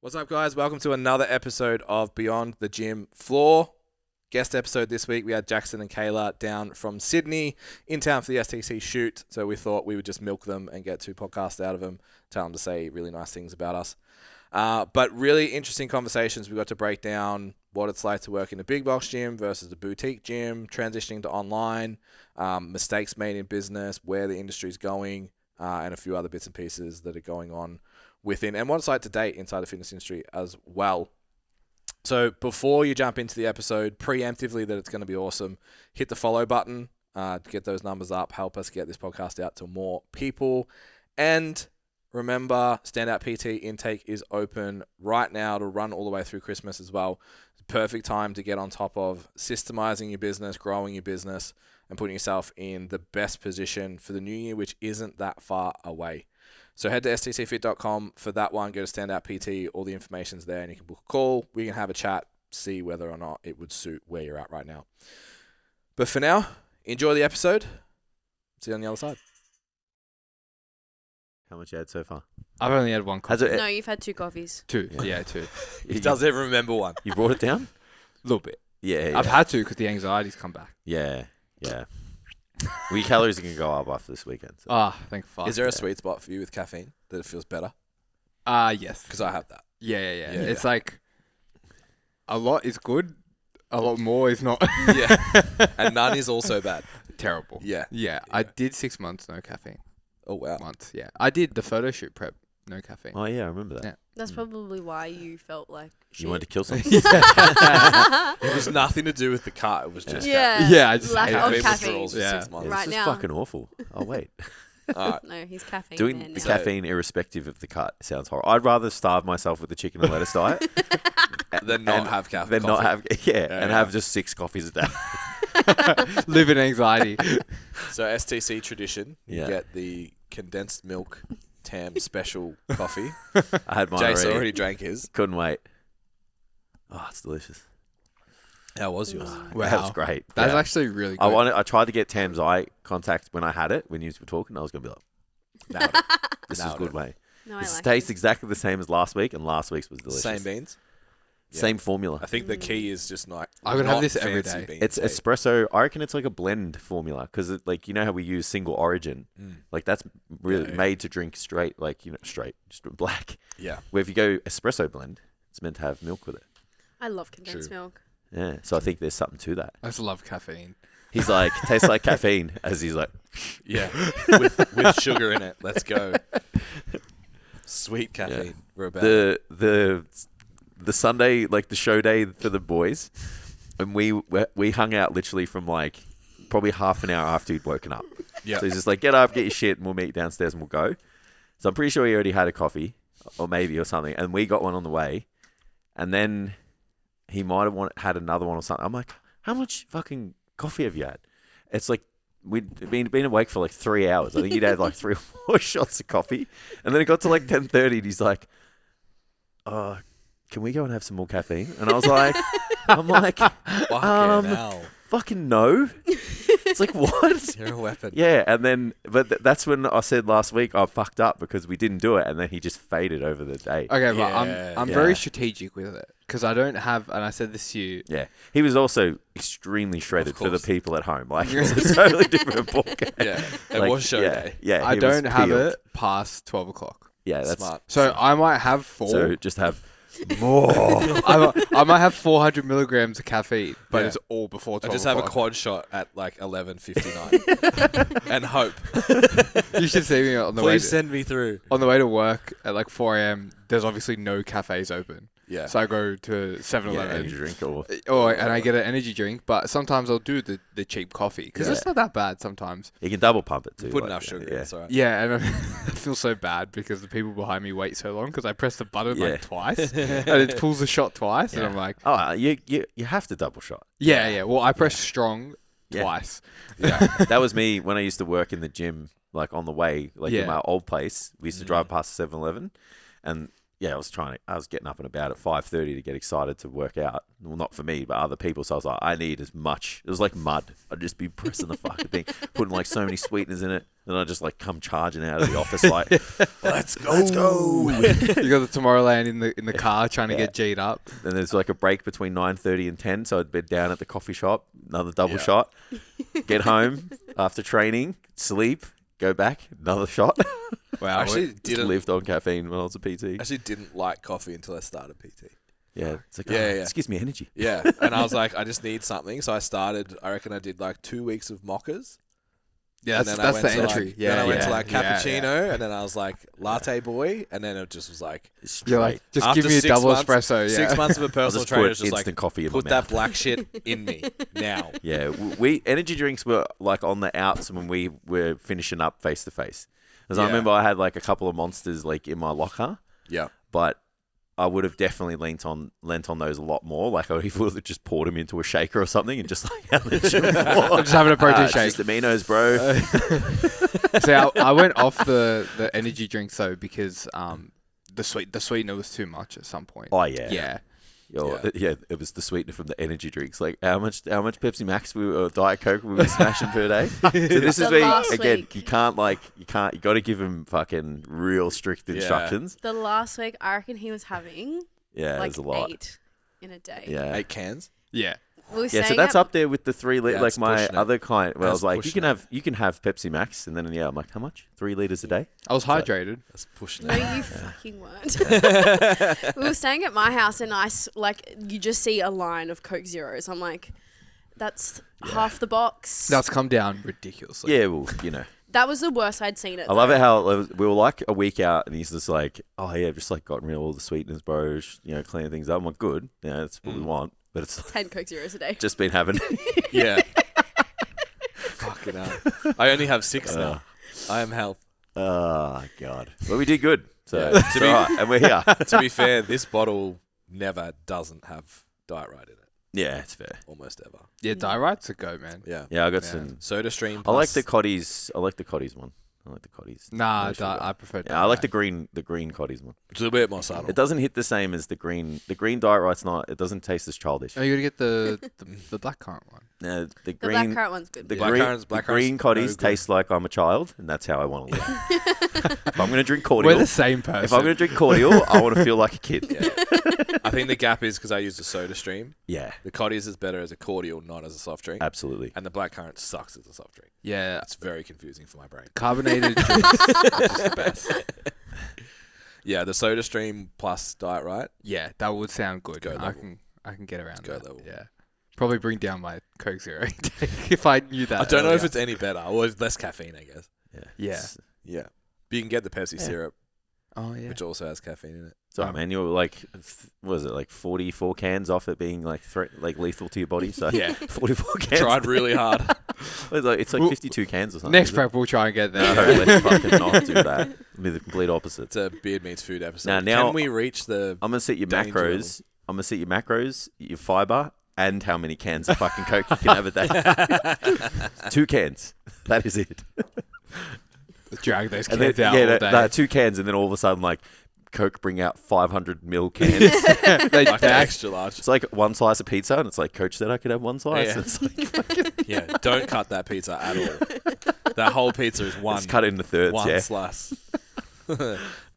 What's up, guys? Welcome to another episode of Beyond the Gym Floor. Guest episode this week, we had Jackson and Kayla down from Sydney in town for the STC shoot. So we thought we would just milk them and get 2 podcasts out of them, tell them to say really nice things about us. But really interesting conversations. We got to break down what it's like to work in a big box gym versus a boutique gym, transitioning to online, mistakes made in business, where the industry's going, and a few other bits and pieces that are going on within, and what it's like to date inside the fitness industry as well. So before you jump into the episode, preemptively that it's going to be awesome, hit the follow button to get those numbers up, help us get this podcast out to more people. And remember, Standout PT intake is open right now to run all the way through Christmas as well. It's a perfect time to get on top of systemizing your business, growing your business, and putting yourself in the best position for the new year, which isn't that far away. So head to stcfit.com for that one. Go to Standout PT. All the information's there, and you can book a call. We can have a chat, see whether or not it would suit where you're at right now. But for now, enjoy the episode. See you on the other side. How much you had so far? I've only had one coffee. No, you've had 2 coffees. 2. Yeah, 2. He doesn't even remember one. You brought it down? A little bit. Yeah. I've had to because the anxiety's come back. Yeah. Well, your calories are going to go up after this weekend. So. Thank fuck. Is there a sweet spot for you with caffeine that it feels better? Yes. Because I have that. Yeah. It's like a lot is good, a lot more is not. Yeah. And none is also bad. Terrible. Yeah. I did 6 months, no caffeine. Oh, wow. Months, yeah. I did the photo shoot prep, no caffeine. Oh, yeah, I remember that. Yeah. That's probably why you felt like shit. You wanted to kill someone? It was nothing to do with the cut. It was just Yeah, I just lack hate of it. caffeine. withdrawals for Yeah. 6 months. Right this now. is fucking awful. Oh, wait. All right. No, he's caffeine. Doing man the now. caffeine irrespective of the cut sounds horrible. I'd rather starve myself with the chicken and lettuce diet Then not have caffeine. than not have, and Yeah. have just 6 coffees a day. Live in anxiety. So STC tradition, you Yeah. get the condensed milk Tam special coffee. I had mine Jason already. already drank his. Couldn't wait. Oh, it's delicious. How was yours? Wow. That was great. That's Yeah. actually really good. I tried to get Tam's eye contact when I had it, when you were talking. I was going to be like, Nailed it. this is Nailed good, it. mate. No, I This like tastes it. exactly the same as last week, and last week's was delicious. Same beans. Yeah. Same formula. I think the key is just not. I would not have this every fancy day. beans, It's eh? espresso. I reckon it's like a blend formula because, like, you know how we use single origin, like that's really Yeah. made to drink straight, like straight, just black. Yeah. Where if you go espresso blend, it's meant to have milk with it. I love condensed True. milk. Yeah, so I think there's something to that. I just love caffeine. He's like tastes like caffeine as he's like, Yeah. with sugar in it. Let's go. Sweet caffeine. Yeah. We're about it. the Sunday, like the show day for the boys, and we hung out literally from like probably half an hour after he'd woken up. Yeah. So he's just like, get up, get your shit, and we'll meet downstairs and we'll go. So I'm pretty sure he already had a coffee, or something, and we got one on the way, and then he might have had another one or something. I'm like, how much fucking coffee have you had? It's like we'd been awake for like 3 hours. I think he'd had like 3 or 4 shots of coffee, and then it got to like 10:30, and he's like, can we go and have some more caffeine? And I was like, Fucking hell. fucking no. It's like, what? You're a weapon. Yeah, and then, but that's when I said last week I fucked up because we didn't do it, and then he just faded over the day. Okay, but Yeah, I'm yeah. very strategic with it because I don't have, and I said this to you. Yeah, he was also extremely shredded for the course. people at home. Like, it's a totally different ballgame. Yeah. It Like, was show yeah, day. Yeah, I he was don't have peeled. it past 12 o'clock. Yeah, that's Smart. So I might have 4. So just have more. I might have 400 milligrams of caffeine, but Yeah. it's all before 12 I just have a o'clock. quad shot at like 11:59 and hope. You should see me on the way Please to, send me through. on the way to work at like 4 a.m. There's obviously no cafes open. Yeah. So I go to Yeah, 7-Eleven. energy drink or And I get an energy drink, but sometimes I'll do the cheap coffee because it's Yeah. not that bad sometimes. you can double pump it too. Put like, enough sugar in. Yeah. It's all right. Yeah, and I feel so bad because the people behind me wait so long because I press the button Yeah. like twice and it pulls the shot twice, and Yeah. I'm like, Oh, you have to double shot. yeah. Well, I press strong Yeah. twice. Yeah. That was me when I used to work in the gym, like on the way, like Yeah. in my old place. We used to drive past the 7-Eleven, and I was getting up and about at 5:30 to get excited to work out. Well, not for me, but other people. So I was like, I need as much. It was like mud. I'd just be pressing the fucking thing, putting like so many sweeteners in it. And I just like come charging out of the office like, let's go. You got the Tomorrowland in the car trying to get G'd up. And there's like a break between 9:30 and 10. So I'd be down at the coffee shop, another double shot, get home after training, sleep, go back, another shot. Wow, I actually didn't lived on caffeine when I was a PT. Actually didn't like coffee until I started PT. Yeah, it's like, this gives me energy. Yeah, and I was like, I just need something. So I reckon I did like 2 weeks of mochas. Yeah, that's the entry. Then I went to like cappuccino, and then I was like latte boy, and then it just was like, you're like, just after give me a double months, espresso. Yeah. 6 months of a personal trainer is just like, instant coffee in put my that mouth. black shit in me now. Yeah, we energy drinks were like on the outs when we were finishing up face to face. Because I remember I had like a couple of monsters like in my locker. Yeah, but I would have definitely lent on those a lot more. Like I would have just poured them into a shaker or something and just like had the I'm just having a protein shake. Just aminos, bro. See, I went off the energy drinks though because the sweetener was too much at some point. Oh yeah, Yeah. It was the sweetener from the energy drinks. Like how much Pepsi Max or Diet Coke we were smashing per day. So this is where again you got to give him fucking real strict instructions. The last week, I reckon he was having Yeah, like there's a lot. 8 in a day. Yeah, 8 cans. Yeah. We were so staying that's at- up there with the 3 liters. Yeah, Like it's my pushing it. other client, where I was That's like, pushing you can have Pepsi Max, and then I'm like, how much? 3 liters a day. I was hydrated. That's pushing No, it. you fucking weren't. We were staying at my house, and you just see a line of Coke Zeros. I'm like, that's half the box. That's come down ridiculously. Yeah, well, you know. That was the worst I'd seen it. I love it how we were like a week out, and he's just like, "Oh yeah, just like gotten rid of all the sweeteners, bro. Cleaning things up." I'm like, "Good, yeah, that's what we want." But it's 10 Coke Zeros a day. just been having. Yeah. Fucking hell. I only have 6 now. I am health. Oh god, but we did good. So Yeah. it's all right, and we're here. To be fair, this bottle never doesn't have Diet Right in it. Yeah, it's fair. Almost ever. Yeah, Diet-Right's a go, man. Yeah. Yeah, I got Yeah. some. Soda Stream. I like plus- the Coddies. I like the Coddies one. I like the Coddies. Nah, No sugar. I prefer Yeah, I like the Diet-Right. green Coddies one. It's a bit more subtle. It doesn't hit the same as the green. The green Diet Right's not. It doesn't taste as childish. Oh, you gotta get the blackcurrant one. The The green. blackcurrant one's good. The Blackcurrant's green no Coddies good. taste like I'm a child, and that's how I want to live. If I'm going to drink cordial, We're the same person. if I'm going to drink cordial, I want to feel like a kid. Yeah. I think the gap is because I used a Soda Stream. Yeah, The Coddies is better as a cordial, not as a soft drink. absolutely. And the Blackcurrant sucks as a soft drink. Yeah, It's very confusing for my brain. carbonated drinks. It's the best. Yeah, the Soda Stream plus Diet Right. Yeah, that would sound good. Go I level. can get around Go that. level. Yeah, probably bring down my Coke Zero if I knew that. I don't know if earlier. it's any better or it's less caffeine, I guess. Yeah. It's, Yeah. But you can get the Pepsi syrup, Oh yeah. which also has caffeine in it. it's all right, man. You're like, what was it, like 44 cans off it being like lethal to your body? So Yeah. 44 cans. Tried really hard. It's like Well, 52 cans or something. Next is it? prep, we'll try and get No, there. let's fucking not do that. It'll be the complete opposite. It's a Beard Meets Food episode. Now- Can we reach the... I'm gonna set your Danger macros. I'm gonna set your macros, your fiber, and how many cans of fucking Coke you can have a day. 2 cans. That is it. Drag those And kids then, out all day. no, 2 cans, and then all of a sudden, like, Coke bring out 500 mil cans. They like the back- extra large. It's like one slice of pizza, and it's like Coach said I could have one slice. Yeah. It's like Yeah, don't cut that pizza at all. That whole pizza is one, it's cut into thirds. one Yeah, slice.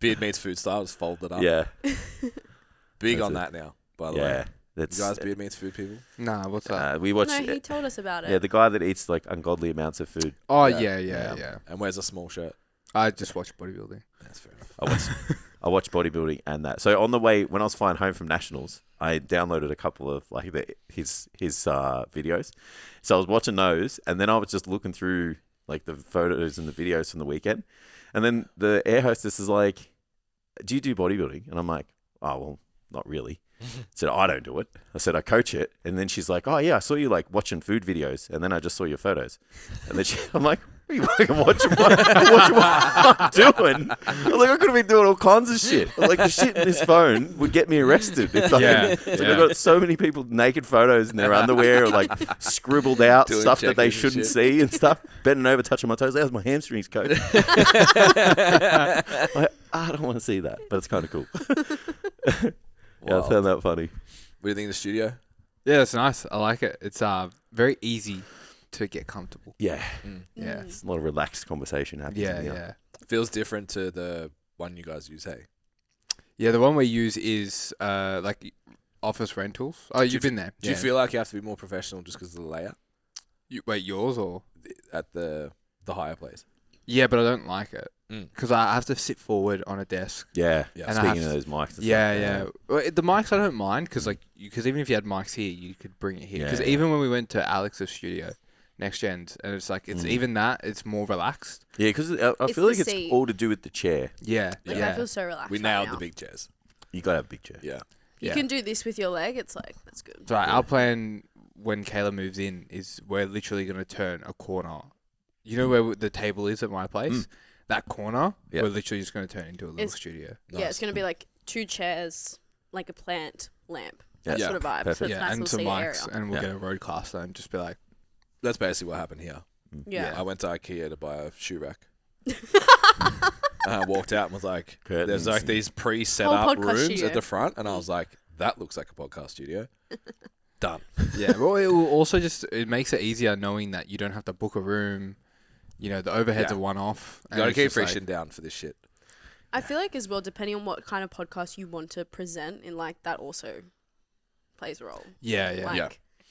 Beard Meets Food style, just fold it up. yeah, Big That's on it. that now, by the yeah. way. That's You guys Beard Meets Food people? Nah, what's that? we watch. No, he told us about it. Yeah, the guy that eats like ungodly amounts of food. Oh Yeah. yeah. And wears a small shirt. I just watch bodybuilding. That's fair enough. I watch bodybuilding and that. So on the way when I was flying home from nationals, I downloaded a couple of like his videos. So I was watching those, and then I was just looking through like the photos and the videos from the weekend, and then the air hostess is like, "Do you do bodybuilding?" And I'm like, "Oh well, not really." I said, "I don't do it." I said, "I coach it." And then she's like, "Oh yeah, I saw you like watching food videos, and then I just saw your photos." And then I'm like, You fucking watching what I'm doing. I was like, I could have been doing all kinds of shit. Like, the shit in this phone would get me arrested. If I've got so many people naked photos in their underwear or like scribbled out Doing stuff that they check-ins and shouldn't shit. see and stuff. Bending over, touching my toes. That was my hamstrings, coach. I don't want to see that, but it's kind of cool. Yeah, I found that funny. What do you think of the studio? Yeah, it's nice. I like it. It's very easy to get comfortable. Yeah. Yeah. It's a lot of relaxed conversation happening. Yeah, here. yeah. Feels different to the one you guys use, hey? Yeah, the one we use is like office rentals. Oh, you've been there. Do you feel like you have to be more professional just because of the layout Wait, yours or? at the higher place? Yeah, but I don't like it Mm. because I have to sit forward on a desk. Yeah. Yeah. And I Speaking have of those mics. And Yeah, stuff, yeah. Well, the mics I don't mind because even if you had mics here, you could bring it here. Because Yeah. even when we went to Alex's studio, Next Gens, and it's like even that it's more relaxed. Yeah, because I It's feel the like it's seat. all to do with the chair. Yeah, Like, yeah. I feel so relaxed. We right nailed now. the big chairs. You got to have a big chair. Yeah. You Yeah. can do this with your leg. It's like, that's good. So our plan when Kayla moves in is we're literally going to turn a corner. You know where the table is at my place? That corner, Yeah. we're literally just going to turn into a little It's- studio. Yeah, it's going to be like 2 chairs, like a plant lamp. Yeah. That Yeah, sort of vibe. perfect. So it's Yeah, a nice and little some seated mics, area. and we'll Yeah. get a roadcaster and just be like, That's basically what happened here. Yeah. I went to IKEA to buy a shoe rack. And I walked out and was like, Curtains. there's like these Whole pre-set-up podcast rooms studio. at the front. And I was like, that looks like a podcast studio. Done. yeah. Well, it will also it makes it easier knowing that you don't have to book a room. You know, the overheads Yeah. are one-off. You and gotta it's keep just like- friction down for this shit. I feel like as well, depending on what kind of podcast you want to present, in like that also plays a role. Yeah, yeah. Like, Yeah.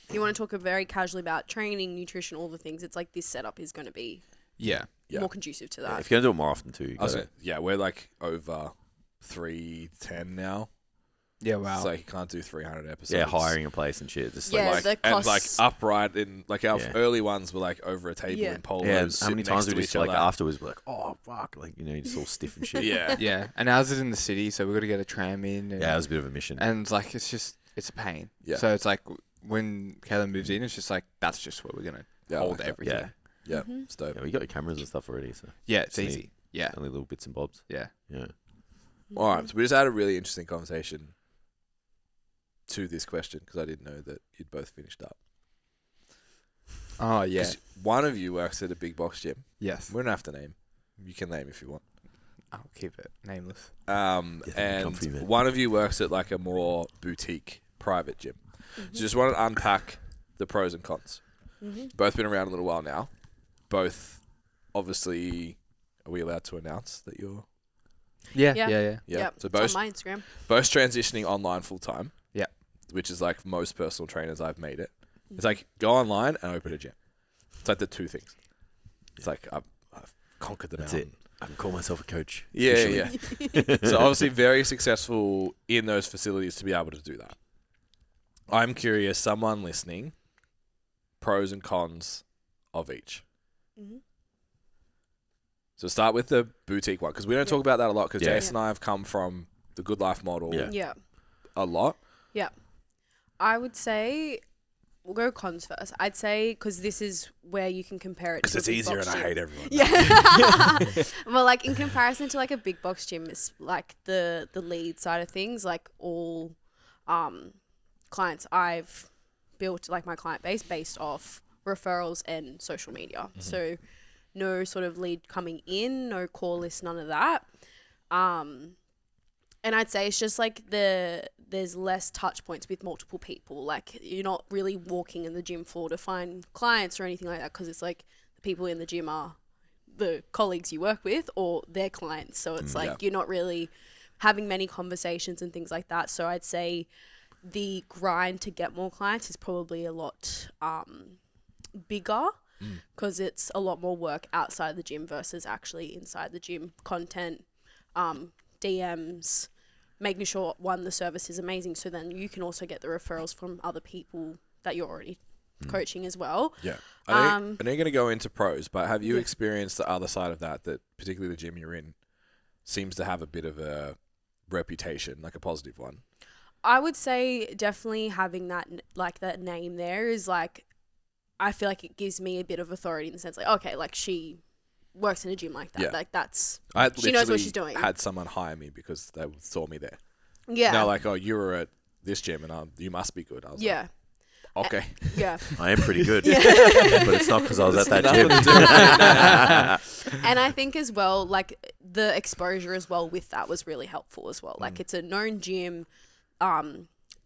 if you want to talk very casually about training, nutrition, all the things, it's like this setup is going to be Yeah. Yeah. more conducive to Yeah, that. if you're going to do it more often too. You I was gotta- gonna- we're like over 310 now. Yeah, wow. It's like you can't do 300 episodes. yeah, hiring a place and shit. Just Yeah, like, Like, the and like costs- upright in like our Yeah. early ones were like over a table Yeah. in polos. yeah, how sitting many next times to we just each like other. afterwards we're like, oh fuck, like you're just all stiff and shit. Yeah. yeah, and ours is in the city, so we've got to get a tram in. And, Yeah, it was a bit of a mission. and it's like it's a pain. Yeah. So it's like when Kayla moves in, it's just like that's just where we're gonna Yeah, I hold like that. everything. Yeah. Yeah, Mhm. it's dope. Yeah, we got your cameras and stuff already, so Yeah, it's Neat. easy. Yeah, only little bits and bobs. yeah. Yeah. All right, so we just had a really interesting conversation to this question because I didn't know that you'd both finished up. Oh yeah. 'Cause one of you works at a big box gym. Yes. We don't have to name. You can name if you want. I'll keep it nameless. Yeah, that'd be And comfy, man. one of you works at like a more boutique private gym. So just want to unpack the pros and cons. Both been around a little while now. Both, obviously, are we allowed to announce that you're? Yeah, Yeah. yeah, yeah. Yeah. Yep, So it's both on my Instagram. both transitioning online full time. Yeah. Which is like most personal trainers I've made it. It's like go online and open a gym. It's like the two things. It's like I've conquered the That's mountain. it. I can call myself a coach. Yeah, officially. yeah. So obviously very successful in those facilities to be able to do that. I'm curious, someone listening, pros and cons of each. Mhm. So start with the boutique one because we don't talk about that a lot because Yeah. Jason and I have come from the Good Life model Yeah. Yeah. a lot. I would say we'll go cons first. I'd say because this is where you can compare it Because to it's a big easier box and I gym. hate everyone. Yeah. Well, like in comparison to like a big box gym, it's like the lead side of things. Like all clients I've built, like my client base, based off referrals and social media. So no sort of lead coming in, no call list, none of that. And I'd say it's just like there's less touch points with multiple people. Like you're not really walking in the gym floor to find clients or anything like that because it's like the people in the gym are the colleagues you work with or their clients. So it's like you're not really having many conversations and things like that. So I'd say the grind to get more clients is probably a lot bigger because it's a lot more work outside the gym versus actually inside the gym. Content, DMs, making sure one, the service is amazing, so then you can also get the referrals from other people that you're already coaching as well. Yeah. I know you're going to go into pros, but have you experienced the other side of that particularly the gym you're in seems to have a bit of a reputation, like a positive one? I would say definitely having that name there is like, I feel like it gives me a bit of authority in the sense like, okay, like she works in a gym like that. Yeah. Like that's I she knows what she's doing. Had someone hire me because they saw me there. Yeah. They're like, oh, you were at this gym and you must be good. I was yeah. like, okay. Yeah. I am pretty good. Yeah. But it's not because I was at that gym. And I think as well, like the exposure as well with that was really helpful as well. Like it's a known gym,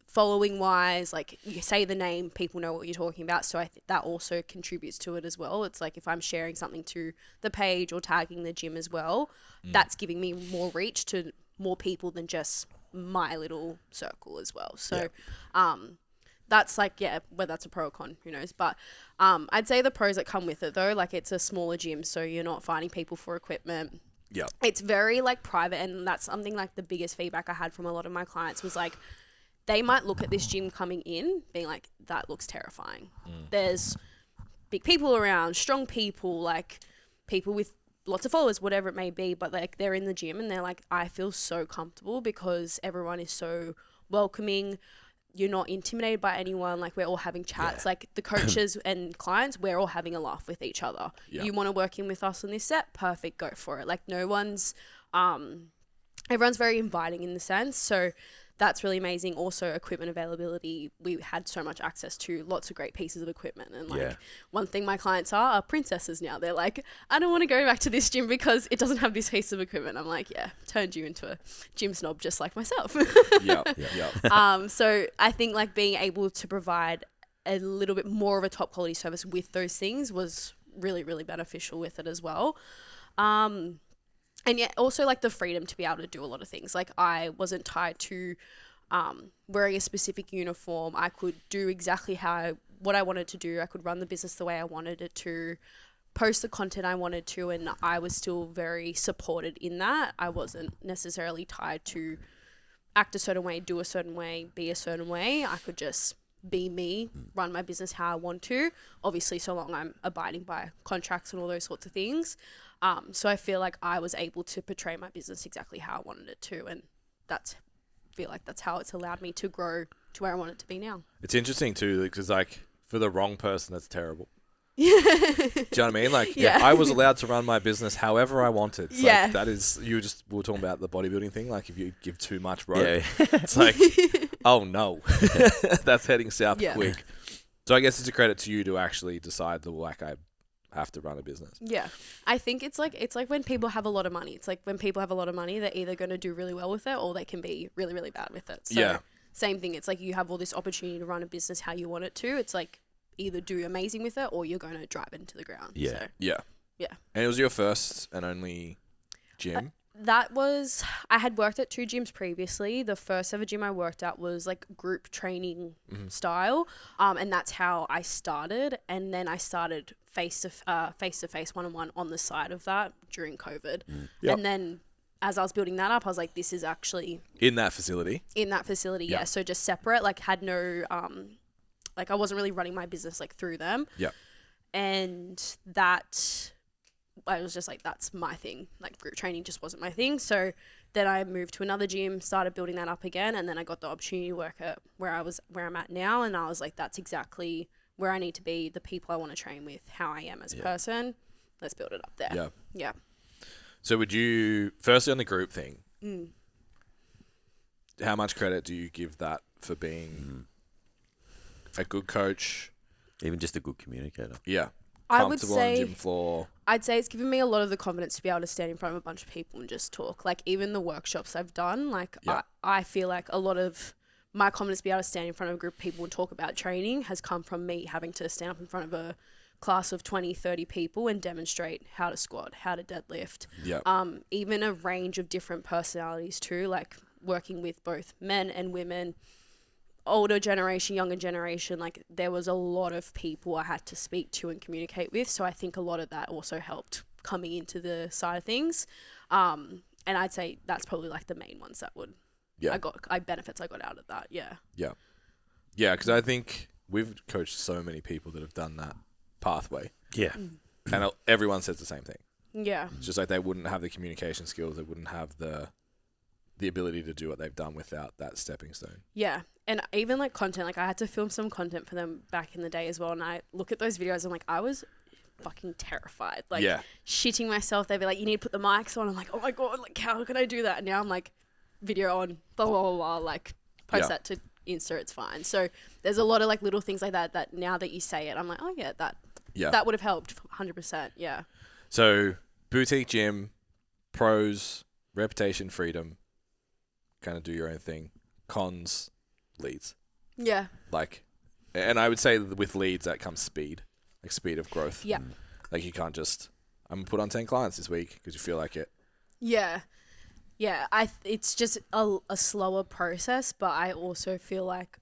following wise, like you say the name, people know what you're talking about. So I think that also contributes to it as well. It's like if I'm sharing something to the page or tagging the gym as well, that's giving me more reach to more people than just my little circle as well. So, that's like, whether that's a pro or con, who knows. But I'd say the pros that come with it though, like it's a smaller gym, so you're not finding people for equipment. Yeah. It's very like private, and that's something like the biggest feedback I had from a lot of my clients was like, they might look at this gym coming in being like, that looks terrifying. There's big people around, strong people, like people with lots of followers, whatever it may be, but like they're in the gym and they're like, I feel so comfortable because everyone is so welcoming. You're not intimidated by anyone. Like we're all having chats. Like the coaches and clients, we're all having a laugh with each other. Yeah. You want to work in with us on this set? Perfect, go for it. Like no one's, everyone's very inviting in the sense. So that's really amazing. Also equipment availability. We had so much access to lots of great pieces of equipment. And like one thing my clients are princesses now. They're like, I don't want to go back to this gym because it doesn't have this piece of equipment. I'm like, turned you into a gym snob just like myself. So I think like being able to provide a little bit more of a top quality service with those things was really, really beneficial with it as well. And yet also like the freedom to be able to do a lot of things. Like I wasn't tied to wearing a specific uniform. I could do exactly what I wanted to do. I could run the business the way I wanted it to, post the content I wanted to, and I was still very supported in that. I wasn't necessarily tied to act a certain way, do a certain way, be a certain way. I could just be me, run my business how I want to. Obviously, so long I'm abiding by contracts and all those sorts of things. So I feel like I was able to portray my business exactly how I wanted it to, and feel like that's how it's allowed me to grow to where I want it to be now. It's interesting too, because like for the wrong person, that's terrible. Do you know what I mean? Like, I was allowed to run my business however I wanted. It's like, that is, we were talking about the bodybuilding thing. Like, if you give too much rope, it's like, oh no, that's heading south quick. So I guess it's a credit to you to actually decide that, like, I have to run a business. Yeah. I think it's like when people have a lot of money. It's like when people have a lot of money, they're either going to do really well with it or they can be really, really bad with it. So same thing. It's like you have all this opportunity to run a business how you want it to. It's like either do amazing with it or you're going to drive it into the ground. Yeah. So, yeah. And it was your first and only gym? I had worked at 2 gyms previously. The first ever gym I worked at was like group training style. And that's how I started. And then I started face to face, one-on-one on the side of that during COVID. And then as I was building that up, I was like, this is actually in that facility. Yeah. So just separate, like had no, like I wasn't really running my business like through them. Yeah. And that, I was just like, that's my thing. Like group training just wasn't my thing. So then I moved to another gym, started building that up again. And then I got the opportunity to work at where I'm at now. And I was like, that's exactly where I need to be, the people I want to train with, how I am as a person. Let's build it up there. Yeah. Yeah. So would you, firstly on the group thing, how much credit do you give that for being a good coach? Even just a good communicator. Yeah. I would say, on the gym floor. I'd say it's given me a lot of the confidence to be able to stand in front of a bunch of people and just talk. Like even the workshops I've done, like I feel like a lot of my confidence to be able to stand in front of a group of people and talk about training has come from me having to stand up in front of a class of 20, 30 people and demonstrate how to squat, how to deadlift. Even a range of different personalities too, like working with both men and women, older generation, younger generation. Like there was a lot of people I had to speak to and communicate with. So I think a lot of that also helped coming into the side of things. And I'd say that's probably like the main ones that would, benefits I got out of that. Yeah. Yeah. Yeah. Cause I think we've coached so many people that have done that pathway. Yeah. And everyone says the same thing. Yeah. It's just like they wouldn't have the communication skills. They wouldn't have the ability to do what they've done without that stepping stone. Yeah. And even like content, like I had to film some content for them back in the day as well. And I look at those videos, I'm like, I was fucking terrified. Like, Yeah. shitting myself. They'd be like, you need to put the mics on. I'm like, oh my God, like, how can I do that? And now I'm like, video on, blah, blah, blah, blah. Like, post that to Insta, it's fine. So there's a lot of like little things like that now that you say it, I'm like, oh yeah, that would have helped 100%. Yeah. So boutique gym, pros, reputation, freedom, kind of do your own thing. Cons, leads. Yeah. Like, and I would say that with leads that comes speed, like speed of growth. Yeah. Like you can't just, I'm gonna put on 10 clients this week because you feel like it. Yeah. Yeah, it's just a slower process, but I also feel like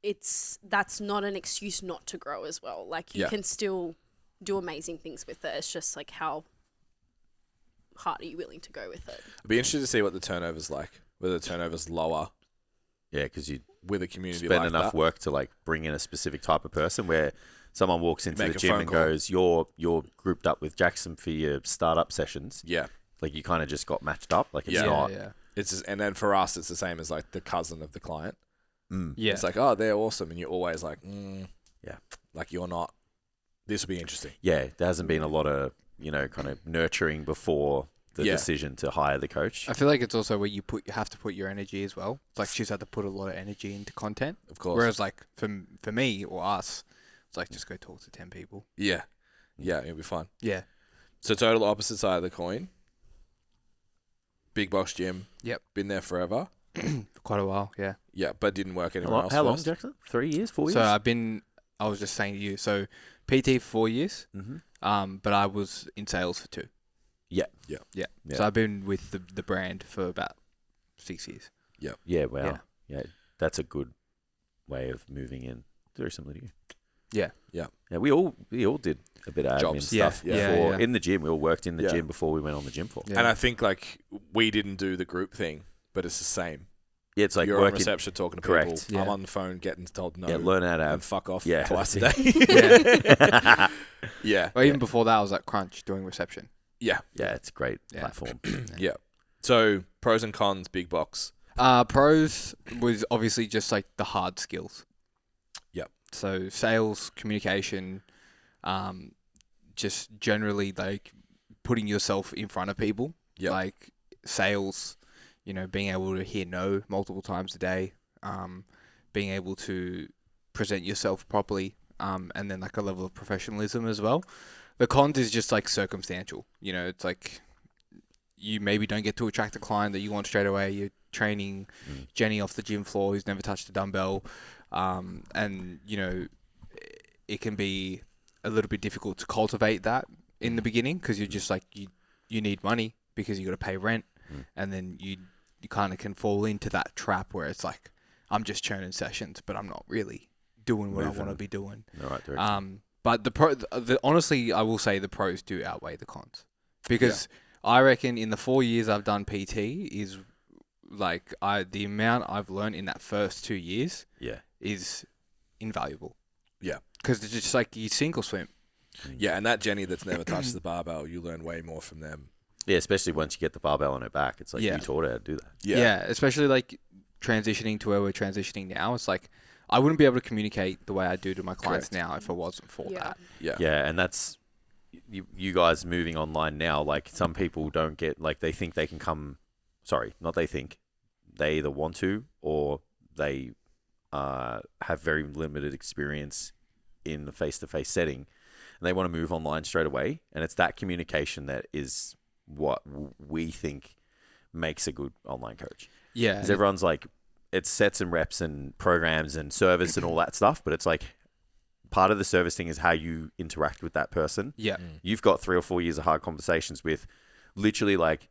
that's not an excuse not to grow as well. Like you can still do amazing things with it. It's just like how hard are you willing to go with it? I'd be interested to see what the turnover's like. Whether the turnover's lower. Yeah, because you With a community spend like enough that. work to like bring in a specific type of person where someone walks into Make the a gym phone and call. goes, you're grouped up with Jackson for your startup sessions. Yeah. Like you kind of just got matched up. Like it's Yeah. not. Yeah. It's just, and then for us, it's the same as like the cousin of the client. Yeah. It's like, oh, they're awesome. And you're always like, Yeah. like you're not, this will be interesting. Yeah, there hasn't been a lot of, kind of nurturing before the decision to hire the coach. I feel like it's also where you have to put your energy as well. It's like she's had to put a lot of energy into content. Of course. Whereas like for me or us, it's like just go talk to 10 people. Yeah. Yeah, it'll be fun. Yeah. So total opposite side of the coin. Big box gym. Yep. Been there forever. For quite a while. Yeah. Yeah, but didn't work anywhere else. How long, first. Jackson? 3 years? 4 years? So I was just saying to you, so PT for 4 years, but I was in sales for 2. Yeah. So I've been with the brand for about 6 years. Yeah, wow. Yeah, that's a good way of moving in. Very similar to you. Yeah. Yeah, we all did a bit of admin Jobs. stuff Yeah. before Yeah. in the gym. We all worked in the gym before we went on the gym floor. Yeah. And I think like we didn't do the group thing, but it's the same. Yeah, it's like You're on working. reception talking to Correct. people. Yeah. I'm on the phone getting told no. Yeah, learn how to and have. fuck off Yeah, twice a that's day. Yeah. Well, even before that, I was at Crunch doing reception. Yeah. Yeah, it's a great Yeah. platform. Yeah. So pros and cons, big box. Pros was obviously just like the hard skills. Yep. So sales, communication, just generally like putting yourself in front of people. Yep. Like sales, being able to hear no multiple times a day, being able to present yourself properly, and then like a level of professionalism as well. The cons is just like circumstantial. It's like you maybe don't get to attract a client that you want straight away. You're training Jenny off the gym floor who's never touched a dumbbell. And, it can be a little bit difficult to cultivate that in the beginning because you're just like, you need money because you got to pay rent. And then you kind of can fall into that trap where it's like, I'm just churning sessions, but I'm not really doing what I want to be doing. In the right direction. But honestly, I will say the pros do outweigh the cons because I reckon in the 4 years I've done PT is like the amount I've learned in that first 2 years is invaluable. Yeah. Because it's just like you sink or swim. Yeah, and that Jenny that's never touched the barbell, you learn way more from them. Yeah, especially once you get the barbell on her back. It's like you taught her how to do that. Yeah. Especially like transitioning to where we're transitioning now. It's like I wouldn't be able to communicate the way I do to my clients now if it wasn't for that. Yeah. Yeah, and that's you guys moving online now. Like some people don't get like they think they can come. Sorry, not they think. They either want to or they have very limited experience in the face-to-face setting, and they want to move online straight away. And it's that communication that is what we think makes a good online coach. Yeah, because everyone's like, it's sets and reps and programs and service and all that stuff, but it's like part of the service thing is how you interact with that person. Yeah. You've got 3 or 4 years of hard conversations with literally like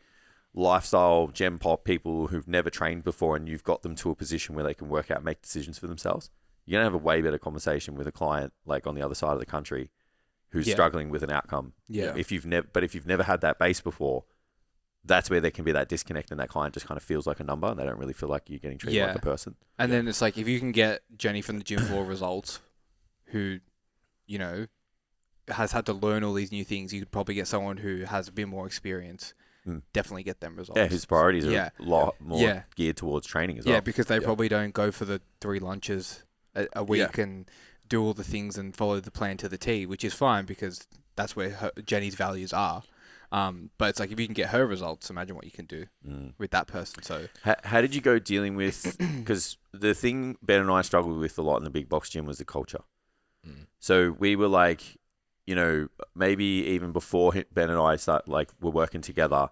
lifestyle gem pop people who've never trained before, and you've got them to a position where they can work out, make decisions for themselves. You're going to have a way better conversation with a client like on the other side of the country who's struggling with an outcome. Yeah. If you've never had that base before, that's where there can be that disconnect, and that client just kind of feels like a number and they don't really feel like you're getting treated like a person. And then it's like if you can get Jenny from the gym floor results who, has had to learn all these new things, you could probably get someone who has a bit more experience. Definitely get them results. Yeah, whose priorities are a lot more geared towards training as well. Yeah, because they probably don't go for the 3 lunches a week and do all the things and follow the plan to the T, which is fine because that's where Jenny's values are. But it's like if you can get her results, imagine what you can do with that person. So How did you go dealing with, because the thing Ben and I struggled with a lot in the big box gym was the culture. So we were like, you know, maybe even before Ben and I were working together,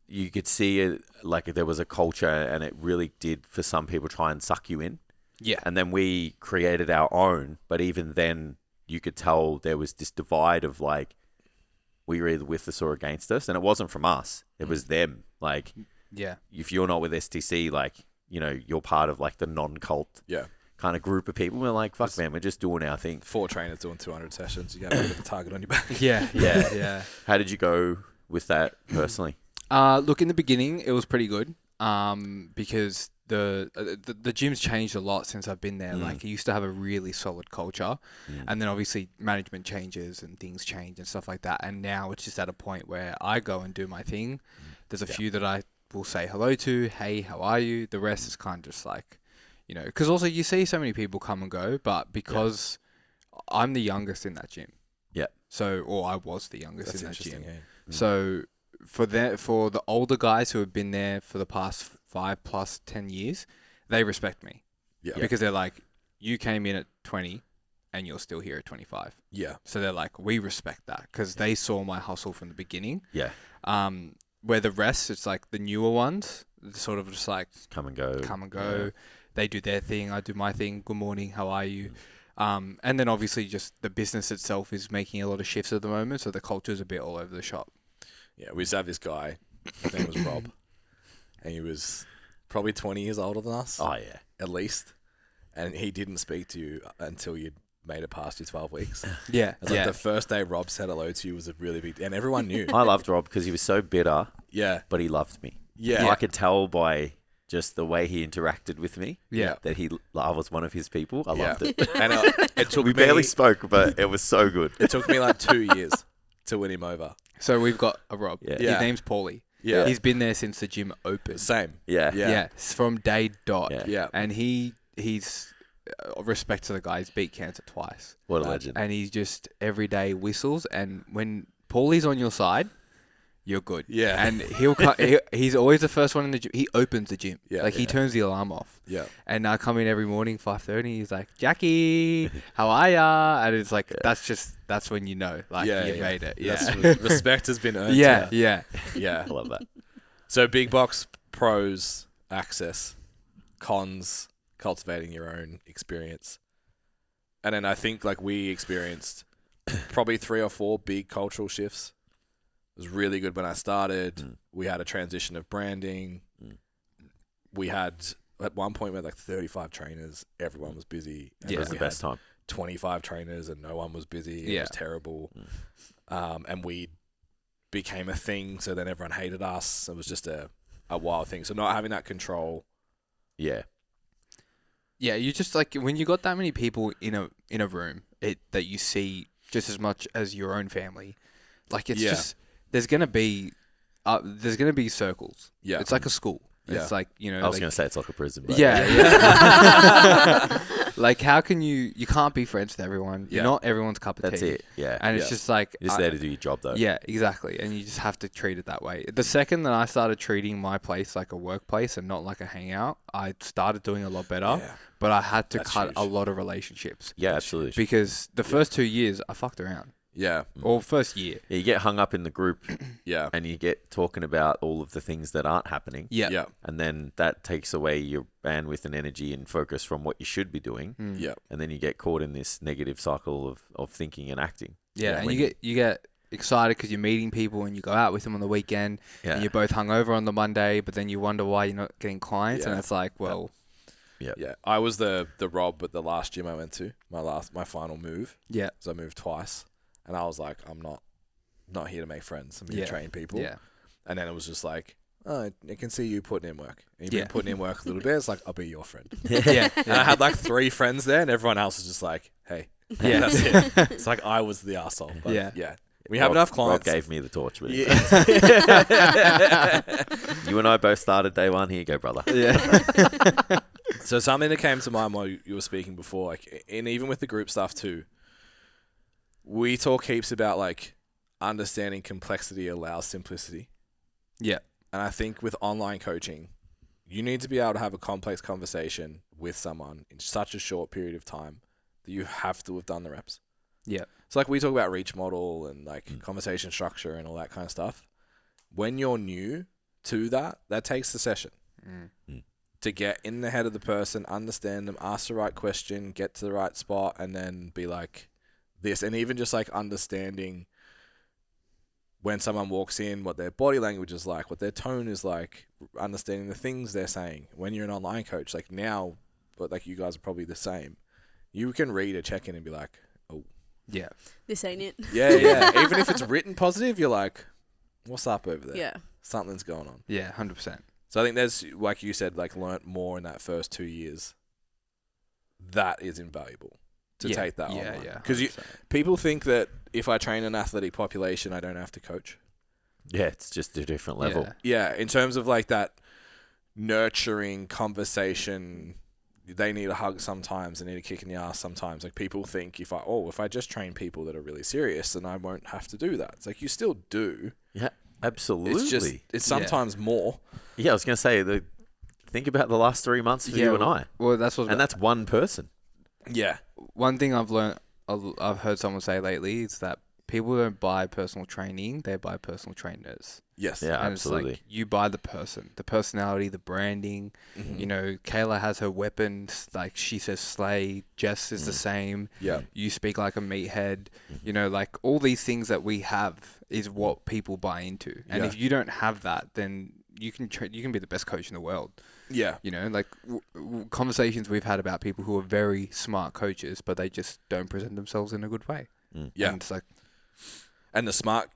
you could see it, like there was a culture and it really did for some people try and suck you in. yeah, And then we created our own, but even then you could tell there was this divide of like, we were either with us or against us. And it wasn't from us. It was them. Like, yeah, if you're not with STC, like, you know, you're part of like the non-cult kind of group of people. We're like, fuck, man, we're just doing our thing. 4 trainers doing 200 sessions. You got a bit of a target on your back. yeah. How did you go with that personally? Look, in the beginning, it was pretty good. Because the gym's changed a lot since I've been there. Like, it used to have a really solid culture, and then obviously management changes and things change and stuff like that. And now it's just at a point where I go and do my thing. There's a few that I will say hello to. Hey, how are you? The rest is kind of just like, you know, because also you see so many people come and go, but because I'm the youngest in that gym. Yeah. So, or I was the youngest That's in that gym. interesting. So for the older guys who have been there for the past 5 + 10 years, they respect me. Yeah. Because they're like, you came in at 20 and you're still here at 25. Yeah. So they're like, we respect that because they saw my hustle from the beginning. Yeah. Where the rest, it's like the newer ones, sort of just like Come and go. Yeah. They do their thing. I do my thing. Good morning. How are you? And then obviously just the business itself is making a lot of shifts at the moment. So the culture's a bit all over the shop. Yeah, we used to have this guy. His name was Rob. And he was probably 20 years older than us. Oh, yeah. At least. And he didn't speak to you until you'd made it past your 12 weeks. Yeah. It's like the first day Rob said hello to you was a really big... And everyone knew. I loved Rob because he was so bitter, Yeah. but he loved me. Yeah. I could tell by just the way he interacted with me Yeah. that I was one of his people. I loved it. And it took We me... barely spoke, but it was so good. It took me like 2 years to win him over. So we've got a Rob. Yeah. His name's Paulie. Yeah. He's been there since the gym opened. Same. Yeah. Yeah. From day dot. Yeah. Yeah. And he's respect to the guy, he's beat cancer twice. What a legend. And he's just every day whistles. And when Paulie's on your side, you're good. Yeah. And he's always the first one in the gym. He opens the gym. Yeah. Like he turns the alarm off. Yeah. And I come in every morning, 5:30. He's like, Jackie, how are ya? And it's like, that's when you know, like you made it. Yeah. Respect has been earned. Yeah. Yeah. I love that. So big box pros, access, cons, cultivating your own experience. And then I think like we experienced probably 3 or 4 big cultural shifts. It was really good when I started. We had a transition of branding. We had, at one point, we had like 35 trainers. Everyone was busy. And It then was the we best had time. 25 trainers and no one was busy. It was terrible. And we became a thing. So then everyone hated us. It was just a wild thing. So not having that control. Yeah. Yeah, you just like when you got that many people in a room that you see just as much as your own family, like it's just there's gonna be circles. Yeah, it's like a school. Yeah. It's like, you know. I was going to say it's like a prison. But Yeah. Like how can you can't be friends with everyone. You're Yeah. not everyone's cup of That's tea. it. Yeah. And it's just like You're just there to do your job, though. Yeah, exactly. And you just have to treat it that way. The second that I started treating my place like a workplace and not like a hangout, I started doing a lot better. Yeah. But I had to That's cut huge. a lot of relationships. Yeah, absolutely. Because the first 2 years, I fucked around. Yeah. Or first year. Yeah, you get hung up in the group Yeah. and you get talking about all of the things that aren't happening. Yeah. Yeah. And then that takes away your bandwidth and energy and focus from what you should be doing. Yeah. And then you get caught in this negative cycle of thinking and acting. Yeah, and when you get excited because you're meeting people and you go out with them on the weekend Yeah. and you're both hungover on the Monday, but then you wonder why you're not getting clients, and Yeah. it's like, well, Yeah. I was the Rob at the last gym I went to, my final move. yeah, So I moved twice. And I was like, I'm not here to make friends. I'm here Yeah. to train people. yeah, And then it was just like, oh, I can see you putting in work. And you've Yeah. been putting in work a little bit. It's like, I'll be your friend. yeah, And I had like 3 friends there, and everyone else was just like, hey. Yeah. That's it. It's like I was the arsehole. But Yeah. We have enough clients. Rob gave me the torch. But Yeah. You and I both started day one. Here you go, brother. yeah, So something that came to mind while you were speaking before, like, and even with the group stuff too, we talk heaps about like understanding complexity allows simplicity. Yeah. And I think with online coaching, you need to be able to have a complex conversation with someone in such a short period of time that you have to have done the reps. Yeah. So like we talk about reach model and like conversation structure and all that kind of stuff. When you're new to that takes the session. To get in the head of the person, understand them, ask the right question, get to the right spot, and then be like this. And even just like understanding when someone walks in, what their body language is like, what their tone is like, understanding the things they're saying. When you're an online coach, like now, but like you guys are probably the same. You can read a check-in and be like, oh. Yeah. This ain't it. Yeah. Even if it's written positive, you're like, what's up over there? Yeah. Something's going on. Yeah, 100%. So I think there's, like you said, like learnt more in that first 2 years. That is invaluable to take that online. Yeah, Because people think that if I train an athletic population, I don't have to coach. Yeah, it's just a different level. Yeah, in terms of like that nurturing conversation, they need a hug sometimes, they need a kick in the ass sometimes. Like people think if I just train people that are really serious, then I won't have to do that. It's like you still do. Yeah, absolutely. It's just, it's sometimes more. Yeah, I was going to say, think about the last 3 months for you and I. Well, that's one person. Yeah. One thing I've heard someone say lately is that people don't buy personal training, they buy personal trainers. Yes. Yeah, and absolutely. It's like you buy the person, the personality, the branding. You know, Kayla has her weapons. Like she says, slay. Jess is the same. Yeah. You speak like a meathead. You know, like all these things that we have is what people buy into. And if you don't have that, then you can be the best coach in the world. Yeah. You know, like conversations we've had about people who are very smart coaches, but they just don't present themselves in a good way. Yeah. And it's like, and the smart,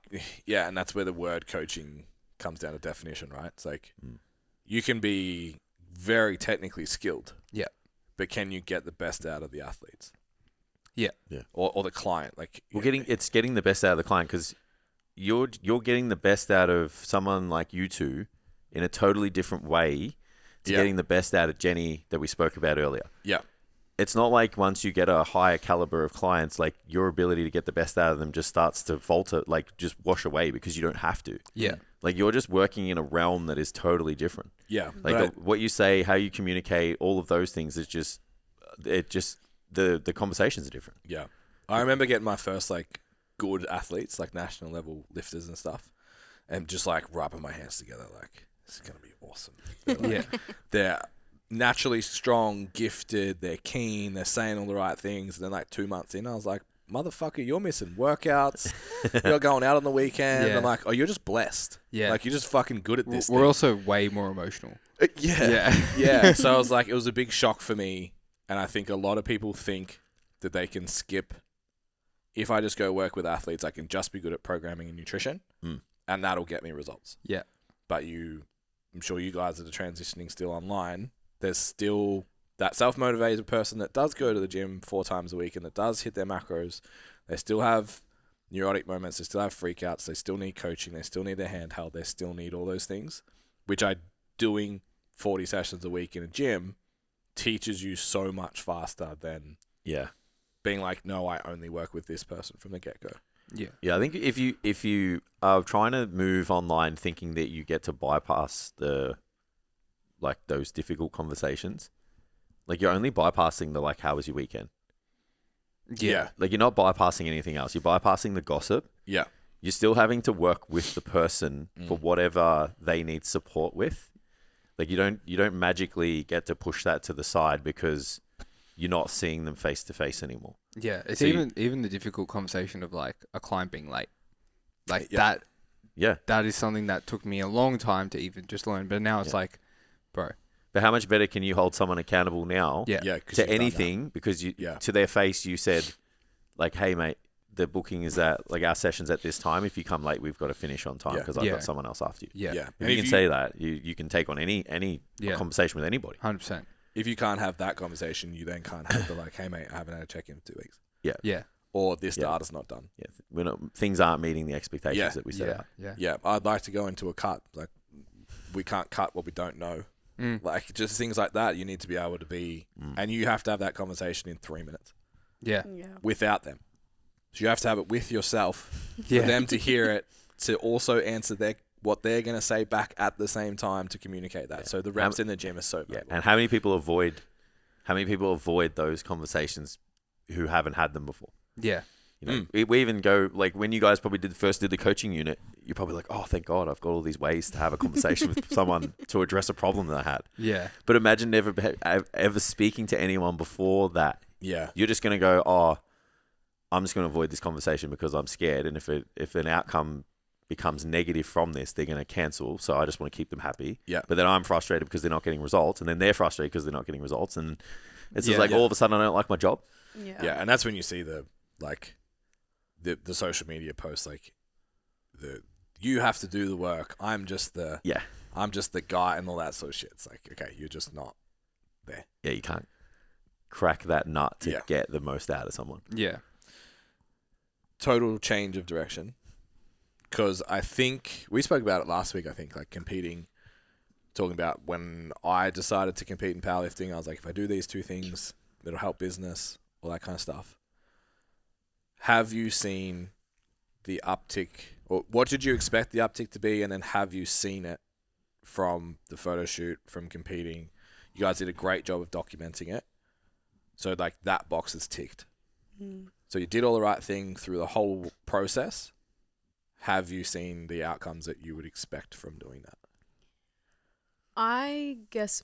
and that's where the word coaching comes down to definition, right? It's like you can be very technically skilled. Yeah. But can you get the best out of the athletes? Yeah. Or the client? Like it's getting the best out of the client because you're getting the best out of someone like you two in a totally different way to getting the best out of Jenny that we spoke about earlier. Yeah. It's not like once you get a higher caliber of clients, like your ability to get the best out of them just starts to falter, like just wash away because you don't have to. yeah. Like you're just working in a realm that is totally different. Yeah. Like what you say, how you communicate, all of those things is just, the conversations are different. Yeah. I remember getting my first like good athletes, like national level lifters and stuff, and just like rubbing my hands together like, this is going to be awesome. They're naturally strong, gifted, they're keen, they're saying all the right things. And then like 2 months in, I was like, motherfucker, you're missing workouts. You're going out on the weekend. Yeah. I'm like, oh, you're just blessed. Yeah. Like you're just fucking good at this We're thing. also way more emotional. Yeah. So I was like, it was a big shock for me. And I think a lot of people think that they can skip. If I just go work with athletes, I can just be good at programming and nutrition and that'll get me results. Yeah. But I'm sure you guys that are transitioning still online, there's still that self-motivated person that does go to the gym 4 times a week and that does hit their macros. They still have neurotic moments. They still have freakouts. They still need coaching. They still need their handheld. They still need all those things, which doing 40 sessions a week in a gym teaches you so much faster than being like, no, I only work with this person from the get-go. Yeah, I think if you are trying to move online thinking that you get to bypass those difficult conversations, like you're only bypassing the like, how was your weekend? Yeah. Like you're not bypassing anything else. You're bypassing the gossip. Yeah. You're still having to work with the person for whatever they need support with. Like you don't magically get to push that to the side because you're not seeing them face to face anymore. Yeah, it's So even the difficult conversation of like a client being late, like that. Yeah, that is something that took me a long time to even just learn. But now it's like, bro. But how much better can you hold someone accountable now? Yeah, To anything because to their face you said, like, hey mate, the booking is at like our session's at this time. If you come late, we've got to finish on time because I've got someone else after you. Yeah. If you can say that, you can take on any conversation with anybody. 100%. If you can't have that conversation, you then can't have the like, hey mate, I haven't had a check-in for 2 weeks. Yeah. Or this data's not done. Yeah, things aren't meeting the expectations that we set out. Yeah, I'd like to go into a cut. Like, we can't cut what we don't know. Like, just things like that, you need to be able to be... And you have to have that conversation in 3 minutes. Yeah. Without them. So you have to have it with yourself Yeah. for them to hear it, to also answer what they're going to say back at the same time to communicate that. So the reps in the gym are so valuable. And how many people avoid those conversations who haven't had them before? Yeah. You know, we even go, like, when you guys probably did the coaching unit, you're probably like, oh, thank God, I've got all these ways to have a conversation with someone to address a problem that I had. Yeah. But imagine never ever speaking to anyone before that. Yeah. You're just going to go, oh, I'm just going to avoid this conversation because I'm scared. And if an outcome becomes negative from this, they're going to cancel. So I just want to keep them happy. Yeah. But then I'm frustrated because they're not getting results. And then they're frustrated because they're not getting results. And it's just like all of a sudden I don't like my job. Yeah. And that's when you see the social media posts, like you have to do the work. I'm just the guy and all that sort of shit. It's like, okay, you're just not there. Yeah, you can't crack that nut to get the most out of someone. Yeah. Total change of direction. Because I think we spoke about it last week. I think like competing, talking about when I decided to compete in powerlifting, I was like, if I do these two things, it'll help business, all that kind of stuff. Have you seen the uptick, or what did you expect the uptick to be? And then have you seen it from the photo shoot, from competing? You guys did a great job of documenting it. So like that box is ticked. So you did all the right thing through the whole process. Have you seen the outcomes that you would expect from doing that? I guess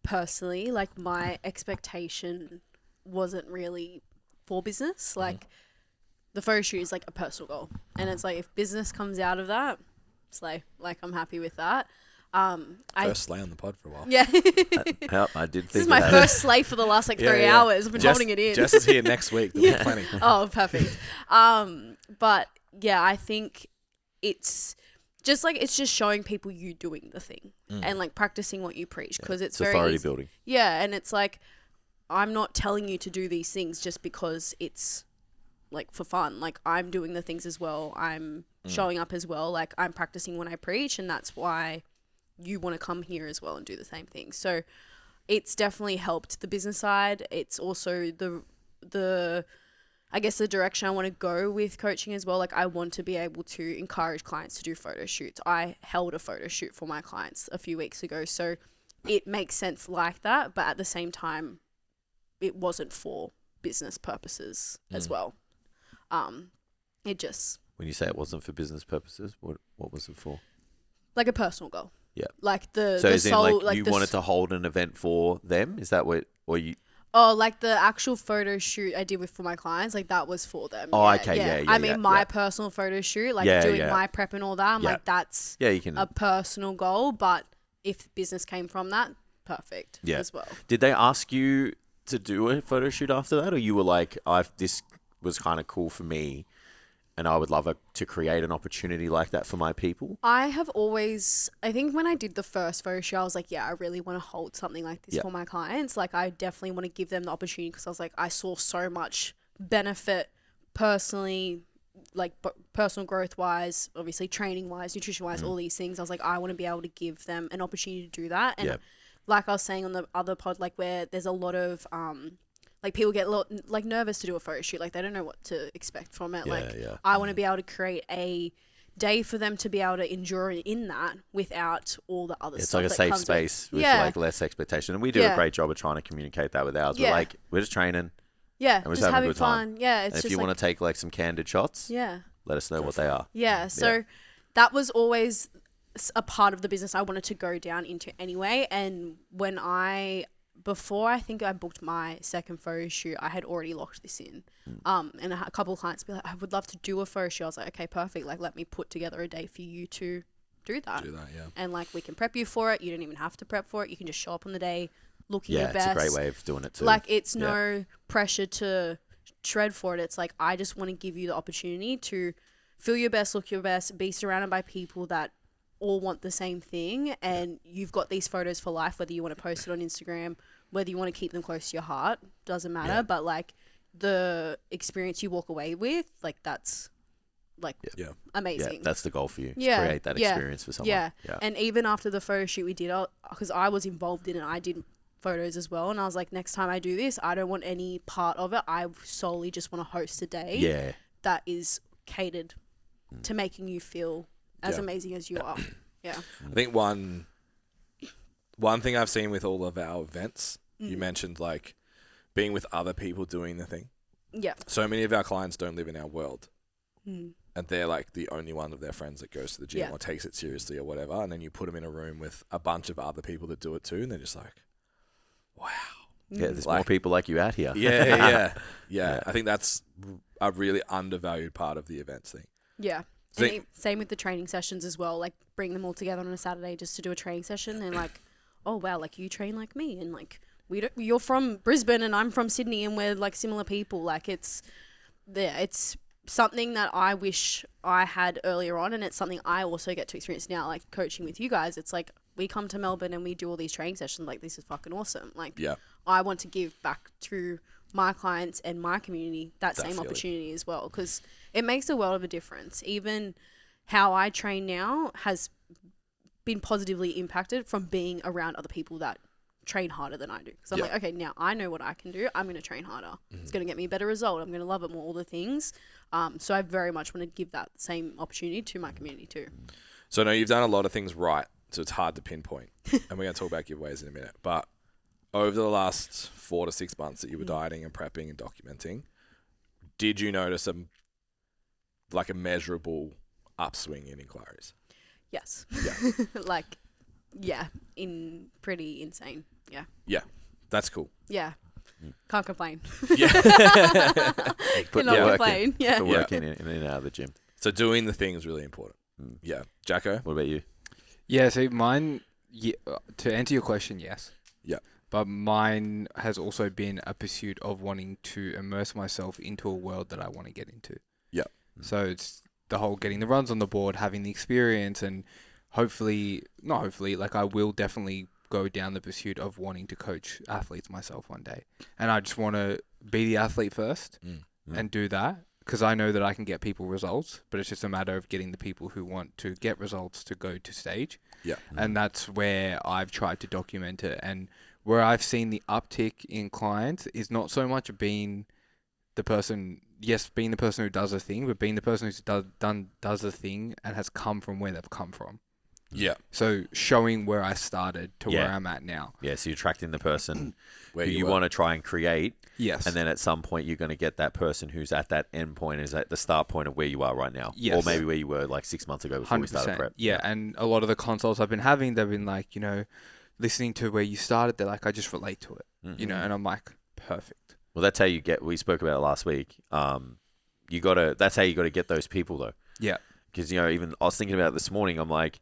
personally, like my expectation wasn't really for business. Like the photo shoot is like a personal goal. And it's like if business comes out of that, slay. Like I'm happy with that. First slay on the pod for a while. Yeah. I did think This is my first slay for the last 3 hours. I've been holding it in. Jess is here next week. There'll be plenty. Oh, perfect. But yeah, I think it's just showing people you doing the thing and like practicing what you preach, because it's very authority easy. building. Yeah, and it's like I'm not telling you to do these things just because it's like for fun. Like I'm doing the things as well. I'm showing up as well. Like I'm practicing when I preach, and that's why you want to come here as well and do the same thing. So it's definitely helped the business side. It's also the I guess the direction I want to go with coaching as well. Like I want to be able to encourage clients to do photo shoots. I held a photo shoot for my clients a few weeks ago, so it makes sense like that. But at the same time, it wasn't for business purposes as well. It just, When you say it wasn't for business purposes, what was it for? like a personal goal. Yeah. Like the So as in, soul, like you wanted to hold an event for them? Is that what, or you? Oh, like the actual photo shoot I did for my clients, like that was for them. Oh, okay, yeah, I mean, my yeah. personal photo shoot, like Yeah, doing yeah. my prep and all that, I'm Yeah. like, that's Yeah, you can. a personal goal. But if business came from that, perfect as well. Did they ask you to do a photo shoot after that, or you were like, this was kind of cool for me, and I would love to create an opportunity like that for my people? I have always, I think when I did the first photo shoot, I was like, yeah, I really want to hold something like this for my clients. Like, I definitely want to give them the opportunity, because I was like, I saw so much benefit personally, like personal growth wise, obviously training wise, nutrition wise, all these things. I was like, I want to be able to give them an opportunity to do that. And like I was saying on the other pod, like where there's a lot of, like people get a lot like nervous to do a photo shoot. Like they don't know what to expect from it. I want to be able to create a day for them to be able to endure in that without all the other It's stuff. like a that safe comes space with. with like less expectation. And we do a great job of trying to communicate that with ours. We're like, we're just training. Yeah. And we're just having a having good time. fun. Yeah. It's And if just you like, want to take like some candid shots, let us know what they are. Yeah. So that was always a part of the business I wanted to go down into anyway. And when before I think I booked my second photo shoot, I had already locked this in. And a couple of clients be like, I would love to do a photo shoot. I was like, okay, perfect. Like, let me put together a day for you to do that. And like, we can prep you for it. You don't even have to prep for it. You can just show up on the day looking your best. Yeah, it's a great way of doing it too. Like, it's no pressure to shred for it. It's like, I just want to give you the opportunity to feel your best, look your best, be surrounded by people that all want the same thing. And you've got these photos for life, whether you want to post it on Instagram, whether you want to keep them close to your heart, doesn't matter. But like the experience you walk away with, like that's like amazing. Yeah, that's the goal for you. Create that experience for someone. Yeah. And even after the photo shoot we did, because I was involved in it, I did photos as well. And I was like, next time I do this, I don't want any part of it. I solely just want to host a day. Yeah. that is catered to making you feel as Yeah. amazing as you are. Yeah. I think one thing I've seen with all of our events, you mentioned like being with other people doing the thing. Yeah. So many of our clients don't live in our world. Mm. And they're like the only one of their friends that goes to the gym Yeah. or takes it seriously or whatever. And then you put them in a room with a bunch of other people that do it too. And they're just like, wow. Yeah, there's Like- more people like you out here. Yeah. I think that's a really undervalued part of the events thing. Yeah. So- And same with the training sessions as well. Like bring them all together on a Saturday just to do a training session. And like, oh wow, like you train like me, and like you're from Brisbane and I'm from Sydney, and we're like similar people. Like it's something that I wish I had earlier on, and it's something I also get to experience now. Like coaching with you guys, it's like we come to Melbourne and we do all these training sessions. Like this is fucking awesome. Like Yeah. I want to give back to my clients and my community that same feeling. opportunity as well, because it makes a world of a difference. Even how I train now has been positively impacted from being around other people that train harder than I do. Because I'm like, okay, now I know what I can do. I'm going to train harder. It's going to get me a better result. I'm going to love it more, all the things. So I very much want to give that same opportunity to my community too. So I know you've done a lot of things right, so it's hard to pinpoint. And we're going to talk about giveaways in a minute. But over the last 4 to 6 months that you were dieting and prepping and documenting, did you notice a measurable upswing in inquiries? Yes. Yeah. Pretty insane. Yeah. Yeah. That's cool. Yeah. Can't complain. Yeah. Put Cannot the work complain. in. Yeah. Put work in and out of the gym. So doing the thing is really important. Mm. Yeah. Jacko? What about you? Yeah, see, mine, to answer your question, yes. Yeah. But mine has also been a pursuit of wanting to immerse myself into a world that I want to get into. Yeah. So it's the whole getting the runs on the board, having the experience, and I will definitely go down the pursuit of wanting to coach athletes myself one day. And I just want to be the athlete first and do that, because I know that I can get people results, but it's just a matter of getting the people who want to get results to go to stage. Yeah. And that's where I've tried to document it. And where I've seen the uptick in clients is not so much being the person who does a thing, but being the person who's does a thing and has come from where they've come from. Yeah. So showing where I started to Yeah. where I'm at now. Yeah, so you're attracting the person Where who you were. want to try and create, Yes. and then at some point you're going to get that person who's at that end point, is at the start point of where you are right now. Yes. Or maybe where you were like 6 months ago before we started 100%. prep. Yeah, and a lot of the consults I've been having, they've been like, listening to where you started, they're like, I just relate to it, Mhm. and I'm like, perfect. Well, that's how you get, we spoke about it last week. That's how you got to get those people though. Yeah. Because, even I was thinking about it this morning, I'm like,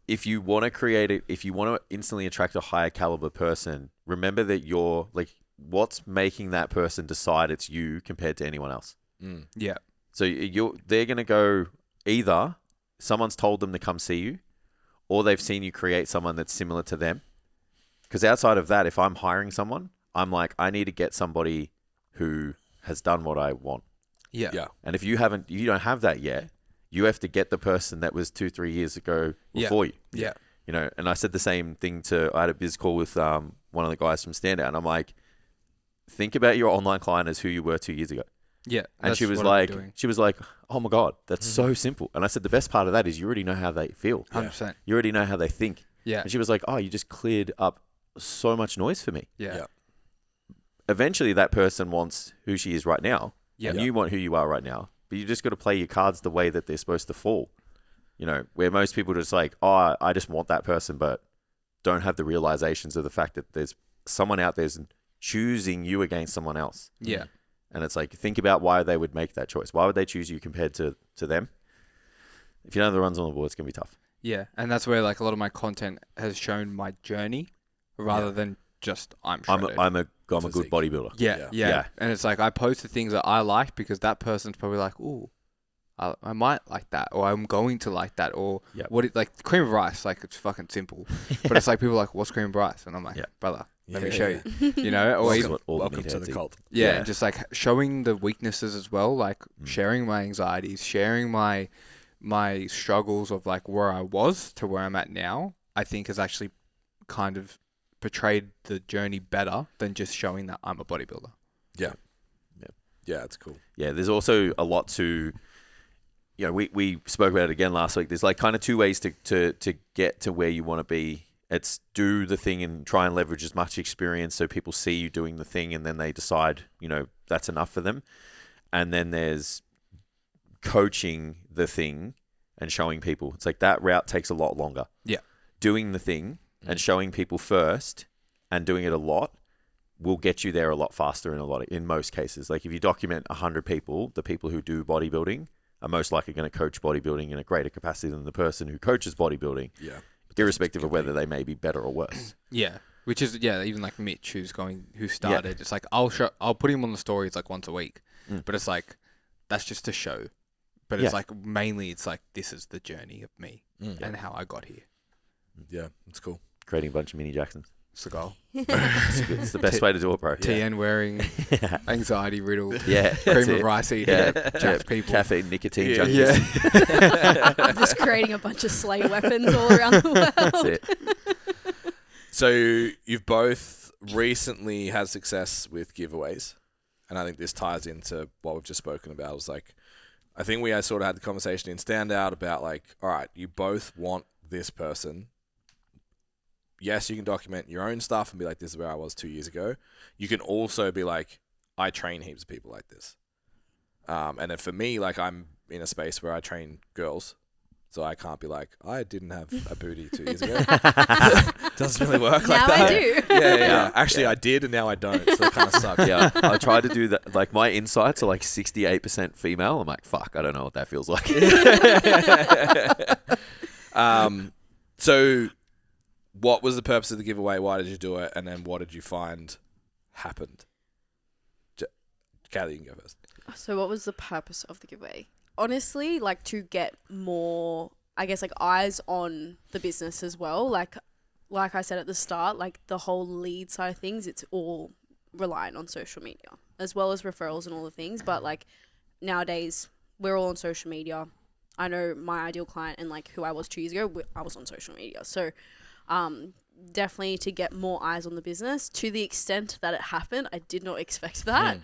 if you want to create it, if you want to instantly attract a higher caliber person, remember that you're like, what's making that person decide it's you compared to anyone else? Mm. Yeah. So they're going to go, either someone's told them to come see you, or they've seen you create someone that's similar to them. Because outside of that, if I'm hiring someone, I'm like, I need to get somebody who has done what I want. Yeah. Yeah. And if you don't have that yet, you have to get the person that was 2-3 years ago before you. Yeah. And I said the same thing I had a biz call with one of the guys from Standout, and I'm like, think about your online client as who you were 2 years ago. Yeah. And that's she was what I'm doing. like, oh my God, that's so simple. And I said, the best part of that is you already know how they feel. 100%. You already know how they think. Yeah. And she was like, oh, you just cleared up so much noise for me. Yeah. Yeah. Eventually that person wants who she is right now. Yeah. And you want who you are right now. But you just got to play your cards the way that they're supposed to fall. Where most people are just like, oh, I just want that person, but don't have the realizations of the fact that there's someone out there choosing you against someone else. Yeah. And it's like, think about why they would make that choice. Why would they choose you compared to them? If you don't have the runs on the board, it's going to be tough. Yeah. And that's where like a lot of my content has shown my journey rather than just I'm shredded. I'm a good Physique. bodybuilder. Yeah. Yeah. And it's like I post the things that I like because that person's probably like, ooh, I might like that, or I'm going to like that, or Yep. like cream of rice, like it's fucking simple. But it's like people are like, what's cream of rice? And I'm like, Yeah. brother, let me Yeah. show you. Or This is even, what all the Welcome to meatheads the eat. cult. and just like showing the weaknesses as well, like sharing my anxieties, sharing my struggles of like where I was to where I'm at now, I think has actually kind of portrayed the journey better than just showing that I'm a bodybuilder. Yeah. Yeah, it's cool. Yeah, there's also a lot to, we spoke about it again last week. There's like kind of two ways to get to where you want to be. It's do the thing and try and leverage as much experience so people see you doing the thing and then they decide, that's enough for them. And then there's coaching the thing and showing people. It's like that route takes a lot longer. Yeah. Doing the thing and showing people first and doing it a lot will get you there a lot faster in most cases. Like if you document 100 people, the people who do bodybuilding are most likely going to coach bodybuilding in a greater capacity than the person who coaches bodybuilding. Yeah. Irrespective of whether they may be better or worse. Yeah. Which is, even like Mitch who started, it's like, I'll put him on the stories like once a week, but it's like, that's just to show. But it's like, mainly it's like, this is the journey of me and how I got here. Yeah, it's cool. Creating a bunch of mini Jacksons. It's the goal. It's the best way to do it, bro. TN wearing, anxiety riddled, Yeah, cream of rice eating, jacked people. Caffeine, nicotine junkies. Yeah. Just creating a bunch of slay weapons all around the world. That's it. So you've both recently had success with giveaways, and I think this ties into what we've just spoken about. It was like, I think we sort of had the conversation in Standout about like, all right, you both want this person. Yes, you can document your own stuff and be like, this is where I was 2 years ago. You can also be like, I train heaps of people like this. And then for me, like I'm in a space where I train girls. So I can't be like, I didn't have a booty 2 years ago. Doesn't really work like Now that. I do. Yeah. Actually, I did, and now I don't. So it kind of sucks. Yeah, I try to do that. Like my insights are like 68% female. I'm like, fuck, I don't know what that feels like. So what was the purpose of the giveaway? Why did you do it? And then what did you find happened? Kayla, you can go first. So what was the purpose of the giveaway? Honestly, like to get more, I guess, like eyes on the business as well. Like I said at the start, like the whole lead side of things, it's all reliant on social media as well as referrals and all the things. But like nowadays, we're all on social media. I know my ideal client and like who I was 2 years ago, I was on social media. So definitely to get more eyes on the business to the extent that it happened. I did not expect that.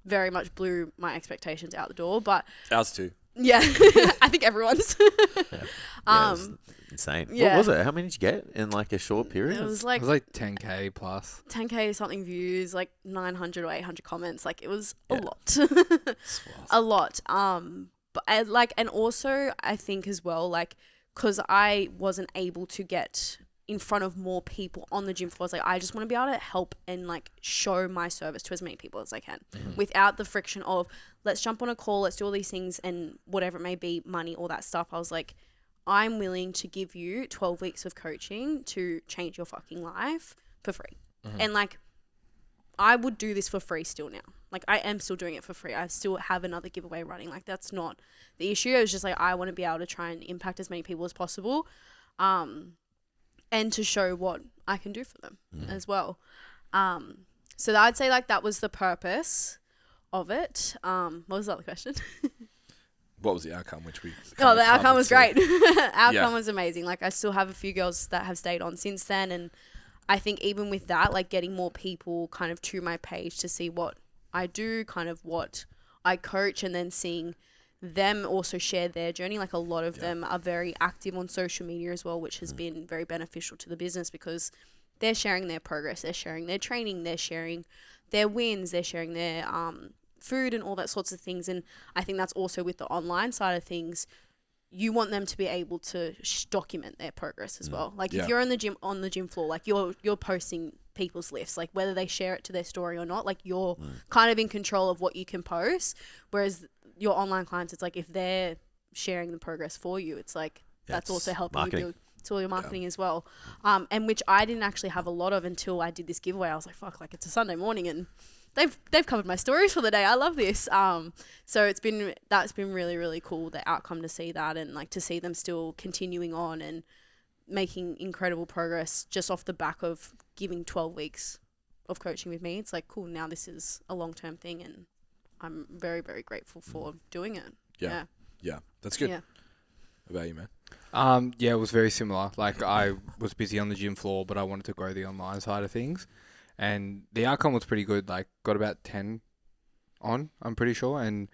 Very much blew my expectations out the door, but Ours too. yeah, I think everyone's. It's insane. yeah. What was it? How many did you get in like a short period? It was It like was like 10K plus. 10K something views, like 900 or 800 comments. Like it was a Yeah. lot, a lot. But and also I think as well, like, cause I wasn't able to get in front of more people on the gym floor. It's like, I just want to be able to help and like show my service to as many people as I can without the friction of let's jump on a call, let's do all these things and whatever it may be, money, all that stuff. I was like, I'm willing to give you 12 weeks of coaching to change your fucking life for free. And like, I would do this for free still now. Like I am still doing it for free. I still have another giveaway running. Like that's not the issue. It was just like, I want to be able to try and impact as many people as possible. And to show what I can do for them as well. So I'd say like that was the purpose of it. What was the other question? What was the outcome? Which we Oh, the outcome was great. Outcome Yeah. was amazing. Like I still have a few girls that have stayed on since then. And I think even with that, like getting more people kind of to my page to see what I do, kind of what I coach, and then seeing them also share their journey. Like a lot of them are very active on social media as well, which has been very beneficial to the business because they're sharing their progress, they're sharing their training, they're sharing their wins, they're sharing their food and all that sorts of things. And I think that's also with the online side of things. You want them to be able to document their progress as well. Like if you're in the gym on the gym floor, like you're posting people's lifts, like whether they share it to their story or not, like you're kind of in control of what you can post. Whereas your online clients, it's like if they're sharing the progress for you, it's like that's also helping you build to all your marketing as well. And which I didn't actually have a lot of until I did this giveaway. I was like, fuck, like it's a Sunday morning and they've covered my stories for the day. I love this. So that's been really, really cool, the outcome to see that and like to see them still continuing on and making incredible progress just off the back of giving 12 weeks of coaching with me. It's like, cool, now this is a long-term thing and I'm very, very grateful for doing it. Yeah. That's good. Yeah. What about you, man? Yeah, it was very similar. Like I was busy on the gym floor, but I wanted to grow the online side of things. And the outcome was pretty good. Like got about 10 on, I'm pretty sure, and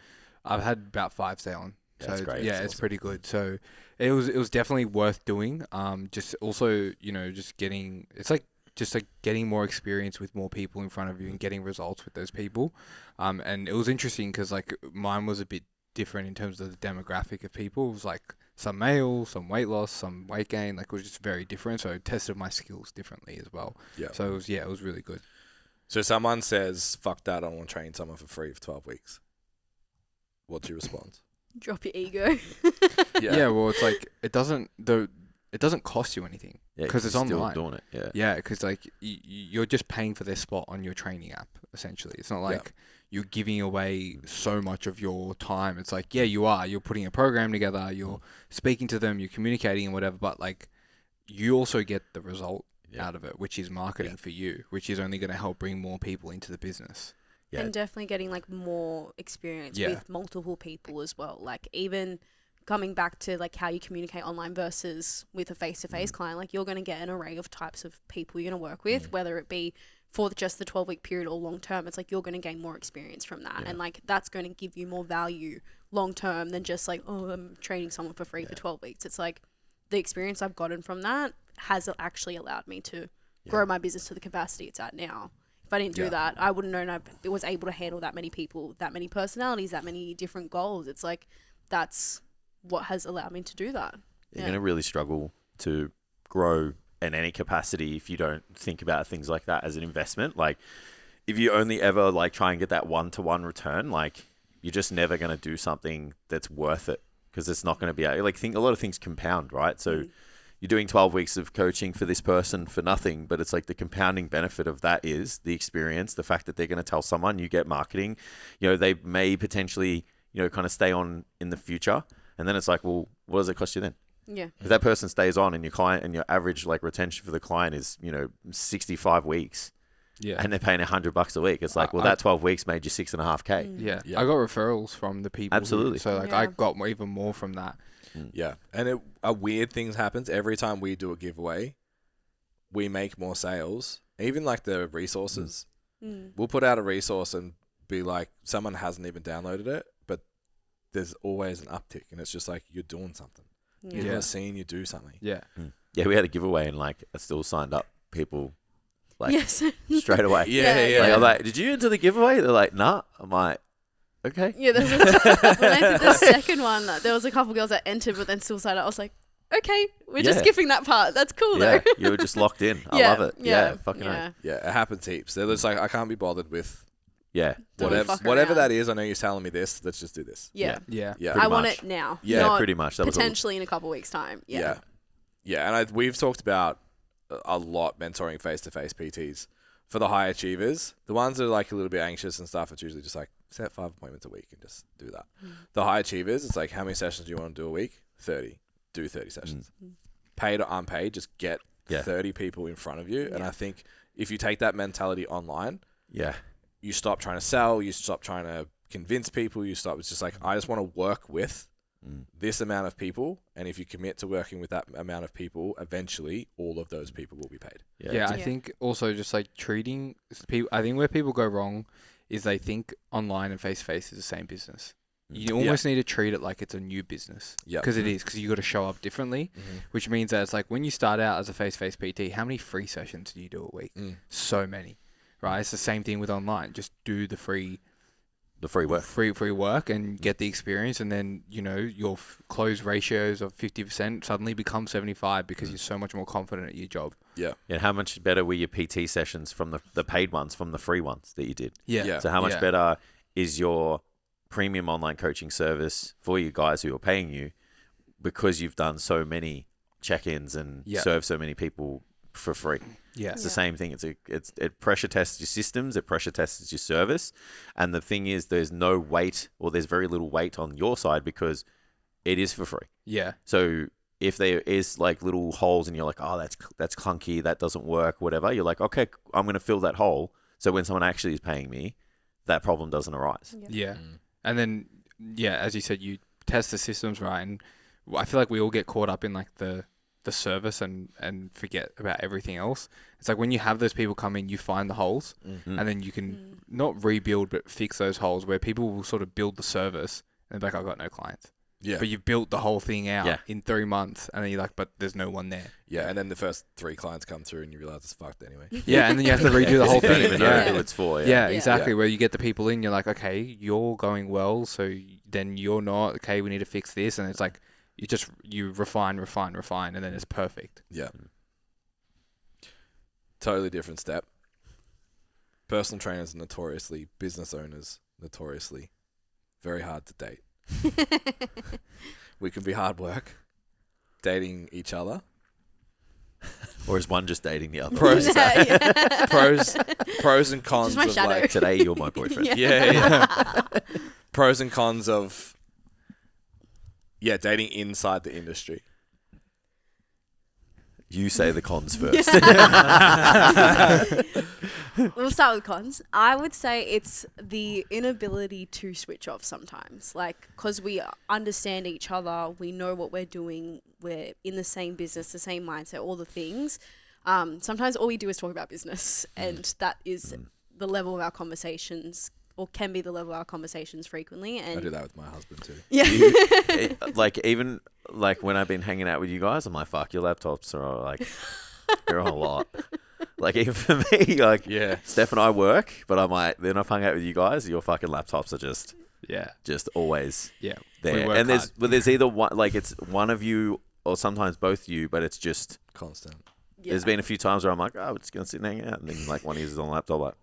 I've had about 5 stay on. Yeah, that's great. Yeah, That's it's awesome. pretty good. So it was definitely worth doing. Just also, just getting, it's like just like getting more experience with more people in front of you and getting results with those people. And it was interesting because like mine was a bit different in terms of the demographic of people. It was like some male, some weight loss, some weight gain. Like it was just very different. So I tested my skills differently as well. Yeah. So it was really good. So someone says, "Fuck that! I want to train someone for free for 12 weeks." What's your response? Drop your ego. Yeah. Well, it's like it doesn't cost you anything Yeah, because it's you're still online. doing it. Yeah. Yeah, because like you're just paying for their spot on your training app. Essentially, it's not like you're giving away so much of your time. It's like you are. You're putting a program together. You're speaking to them. You're communicating and whatever. But like, you also get the result out of it, which is marketing for you, which is only going to help bring more people into the business. Yeah. And definitely getting like more experience with multiple people as well. Like even coming back to like how you communicate online versus with a face-to-face client, like you're going to get an array of types of people you're going to work with, whether it be for just the 12-week period or long term. It's like you're going to gain more experience from that, and like that's going to give you more value long term than just like, oh, I'm training someone for free for 12 weeks. It's like the experience I've gotten from that has actually allowed me to grow my business to the capacity it's at now. If I didn't do that, I wouldn't know I was able to handle that many people, that many personalities, that many different goals. It's like that's what has allowed me to do that. You're going to really struggle to grow in any capacity if you don't think about things like that as an investment. Like if you only ever like try and get that one-to-one return, like you're just never going to do something that's worth it because it's not going to be like a lot of things compound, right? So you're doing 12 weeks of coaching for this person for nothing, but it's like the compounding benefit of that is the experience, the fact that they're going to tell someone, you get marketing, they may potentially, kind of stay on in the future. And then it's like, well, what does it cost you then? Yeah. If that person stays on and your client and your average like retention for the client is, 65 weeks and they're paying $100 a week. It's like, that 12 weeks made you $6.5K. Yeah. I got referrals from the people. Absolutely. So like I got even more from that. Yeah. And a weird thing happens every time we do a giveaway. We make more sales. Even like the resources. We'll put out a resource and be like, someone hasn't even downloaded it, but there's always an uptick. And it's just like, you're doing something. People are seeing you do something. Yeah. Yeah, we had a giveaway and like I still signed up people like Yes. straight away. Like, I'm like, did you enter the giveaway? They're like, nah. I'm like, okay. Yeah, when I did the second one, there was a couple girls that entered but then still signed up. I was like, okay, we're just skipping that part. That's cool though. You were just locked in. I love it. Yeah, fucking yeah. oath. Yeah, it happens heaps. They're just like, I can't be bothered with Yeah. Don't fuck whatever around. that is. I know you're telling me this. Let's just do this. Yeah. Yeah. Yeah. I want much. it now. Yeah, not pretty much. That was all. potentially in a couple weeks' time. Yeah. Yeah. And we've talked about a lot mentoring face-to-face PTs for the high achievers. The ones that are like a little bit anxious and stuff, it's usually just like set 5 appointments a week and just do that. The high achievers, it's like, how many sessions do you want to do a week? 30. Do 30 sessions. Paid or unpaid, just get 30 people in front of you. And I think if you take that mentality online, you stop trying to sell, you stop trying to convince people, it's just like, I just want to work with this amount of people, and if you commit to working with that amount of people, eventually all of those people will be paid. I think also just like treating people, I think where people go wrong is they think online and face-to-face is the same business. You almost need to treat it like it's a new business. Because it is, because you got to show up differently, which means that it's like when you start out as a face-to-face PT, how many free sessions do you do a week? So many, right? It's the same thing with online. Just do the free work. Free work and get the experience, and then your close ratios of 50% suddenly become 75 because you're so much more confident at your job. And how much better were your PT sessions from the paid ones from the free ones that you did? So how much better is your premium online coaching service for you guys who are paying you because you've done so many check-ins and served so many people for free? It's the same thing. It pressure tests your systems, it pressure tests your service, and the thing is, there's no weight or there's very little weight on your side because it is for free. So if there is like little holes and you're like, oh, that's clunky, that doesn't work, whatever, you're like, okay, I'm going to fill that hole. So when someone actually is paying me, that problem doesn't arise. And then as you said, you test the systems right, and I feel like we all get caught up in like the the service and forget about everything else. It's like when you have those people come in, you find the holes, Mm. and then you can not rebuild but fix those holes where people will sort of build the service and they're like, I've got no clients. Yeah. But you've built the whole thing out Yeah. in 3 months, and then you're like, but there's no one there. Yeah, and then the first 3 clients come through and you realise it's fucked anyway. Yeah, and then you have to redo the whole You don't thing. even know Yeah. who it's for. Yeah, Yeah. exactly. Yeah. Where you get the people in, you're like, okay, you're going well, so then you're not. Okay, we need to fix this, and it's like you refine, and then it's perfect. Yeah. Totally different step. Personal trainers notoriously, business owners notoriously, very hard to date. We can be hard work, dating each other. Or is one just dating the other? Pros, Yeah. pros and cons Just my of shadow. like Today you're my boyfriend. yeah. Pros and cons of dating inside the industry. You say the cons first. We'll start with cons. I would say it's the inability to switch off sometimes. Like, because we understand each other, we know what we're doing, we're in the same business, the same mindset, all the things. Sometimes all we do is talk about business, and that is the level of our conversations, or can be the level of our conversations frequently. And I do that with my husband too. yeah. Even when I've been hanging out with you guys, I'm like, fuck, your laptops are like, they're on a lot. Like even for me, like Yeah. Steph and I work, but I'm like, then I've hung out with you guys, your fucking laptops are just always Yeah. there. work And hard. there's either one, like it's one of you or sometimes both you, but it's just, Constant. there's been a few times where I'm like, oh, we're just going to sit and hang out. And then like one of you is on the laptop, like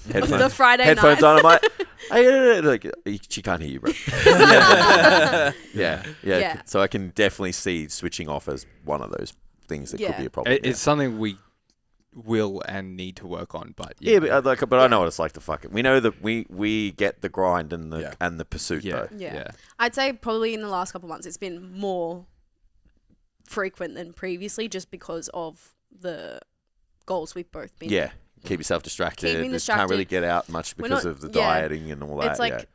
the headphones, Friday headphones night. on. I'm like, hey, like, she can't hear you, bro. Yeah. Yeah. So I can definitely see switching off as one of those things that could Yeah. be a problem. It's something we will and need to work on, but Yeah, but I know what it's like to fuck it. We know that we get the grind and the pursuit though. Yeah. I'd say probably in the last couple of months it's been more frequent than previously, just because of the goals we've both been. Yeah. Keep yourself distracted. Keeping Can't distracted. really get out much because not- of the yeah. dieting and all that. It's like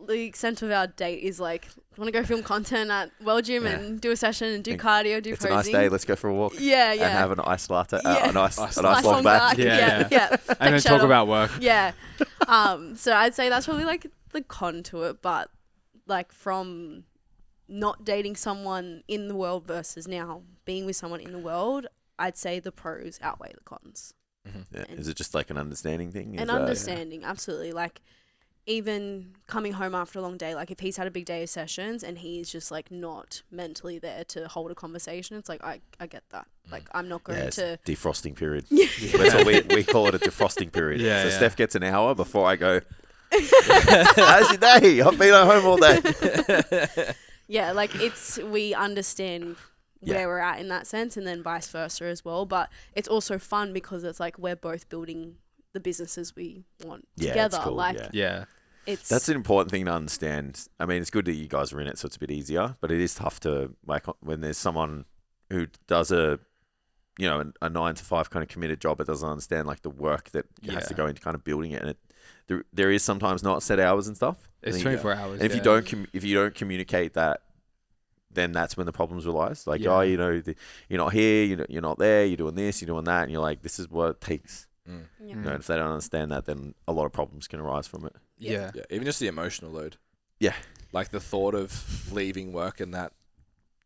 the extent of our date is like, want to go film content at Well Gym and do a session and do cardio, do it's posing. a nice day. Let's go for a walk. Yeah, yeah. And have an ice latte. Yeah. A nice Nice long back. Yeah. Yeah. and then Tech talk shuttle. about work. Yeah. So I'd say that's probably like the con to it, but like from not dating someone in the world versus now being with someone in the world, I'd say the pros outweigh the cons. Yeah. Is it just like an understanding thing? An understanding, absolutely. Like even coming home after a long day, like if he's had a big day of sessions and he's just like not mentally there to hold a conversation, it's like I get that. Like I'm not going It's to defrosting period. That's what we call it, a defrosting period. Yeah, So yeah. Steph gets an hour before I go, how's your day? I've been at home all day. Yeah, like we understand Yeah. where we're at in that sense, and then vice versa as well. But it's also fun because it's like we're both building the businesses we want Yeah, together. it's cool, Like yeah. Yeah. it's That's an important thing to understand. I mean, it's good that you guys are in it, so it's a bit easier. But it is tough to, like, when there's someone who does a 9 to 5 kind of committed job, but doesn't understand like the work that has to go into kind of building it. And there is sometimes not set hours and stuff. It's And 24 hours. And if you don't communicate that, then that's when the problems arise. Like, Yeah. you're not here, you're not there, you're doing this, you're doing that, and you're like, this is what it takes. yeah. And if they don't understand that, then a lot of problems can arise from it. Yeah. Yeah, even just the emotional load. Yeah. Like the thought of leaving work and that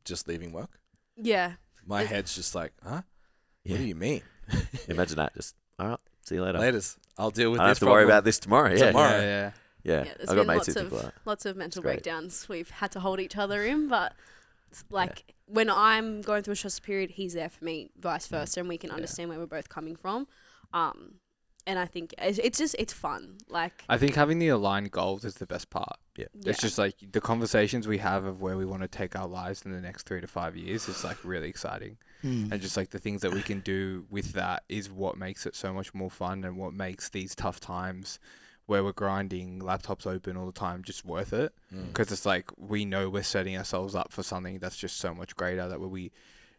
just leaving work. Yeah. My head's just like, huh? Yeah. What do you mean? Imagine that. Just, all right, see you later. Laters. I'll deal with I don't this have to worry problem about this tomorrow. Yeah. tomorrow. Yeah. Yeah. There's I've got been mates who think like that. lots of mental great. breakdowns we've had to hold each other in, but it's like when I'm going through a stressful period, he's there for me, vice versa, and we can understand where we're both coming from. And I think it's fun. Like I think having the aligned goals is the best part. Yeah. It's just like the conversations we have of where we want to take our lives in the next 3 to 5 years is like really exciting. And just like the things that we can do with that is what makes it so much more fun, and what makes these tough times where we're grinding, laptops open all the time, just worth it. Because it's like we know we're setting ourselves up for something that's just so much greater, that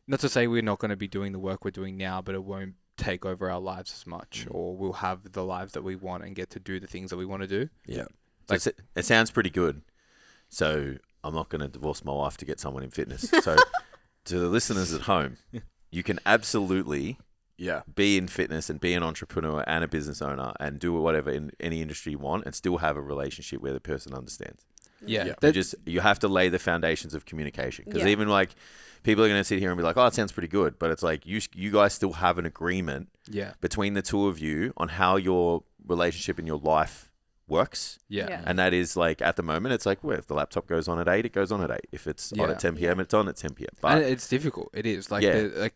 not to say we're not going to be doing the work we're doing now, but it won't take over our lives as much, or we'll have the lives that we want and get to do the things that we want to do. Yeah. Like- So it sounds pretty good. So I'm not going to divorce my wife to get someone in fitness. So to the listeners at home, you can absolutely Yeah. be in fitness and be an entrepreneur and a business owner and do whatever in any industry you want and still have a relationship where the person understands. Yeah. You have to lay the foundations of communication, because Yeah. even like people are going to sit here and be like, oh, it sounds pretty good, but it's like you guys still have an agreement Yeah. between the two of you on how your relationship in your life works. Yeah. Yeah. And that is like, at the moment, it's like, well, if the laptop goes on at 8, it goes on at 8. If it's on Yeah. at 10 p.m., it's on at 10 p.m. But And it's difficult. It is like, Yeah.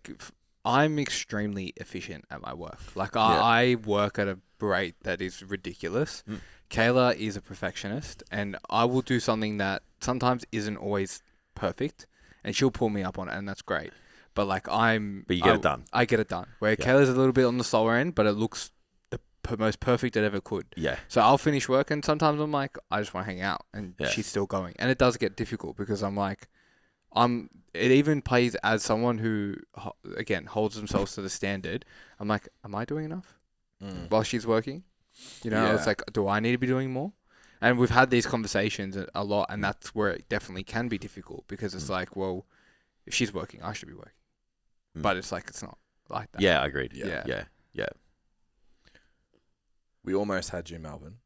I'm extremely efficient at my work. Like I work at a rate that is ridiculous. Kayla is a perfectionist, and I will do something that sometimes isn't always perfect, and she'll pull me up on it, and that's great. But like But you get it done. I get it done. Where Yeah. Kayla's a little bit on the slower end, but it looks the most perfect it ever could. Yeah. So I'll finish work, and sometimes I'm like, I just want to hang out, and Yeah. she's still going, and it does get difficult because I'm like, It even plays as someone who, again, holds themselves to the standard. I'm like, am I doing enough while she's working? You know, it's Yeah. like, do I need to be doing more? And we've had these conversations a lot, and that's where it definitely can be difficult, because it's like, well, if she's working, I should be working. But it's like, it's not like that. Yeah, agreed. Yeah. Yeah. We almost had you, Melbourne.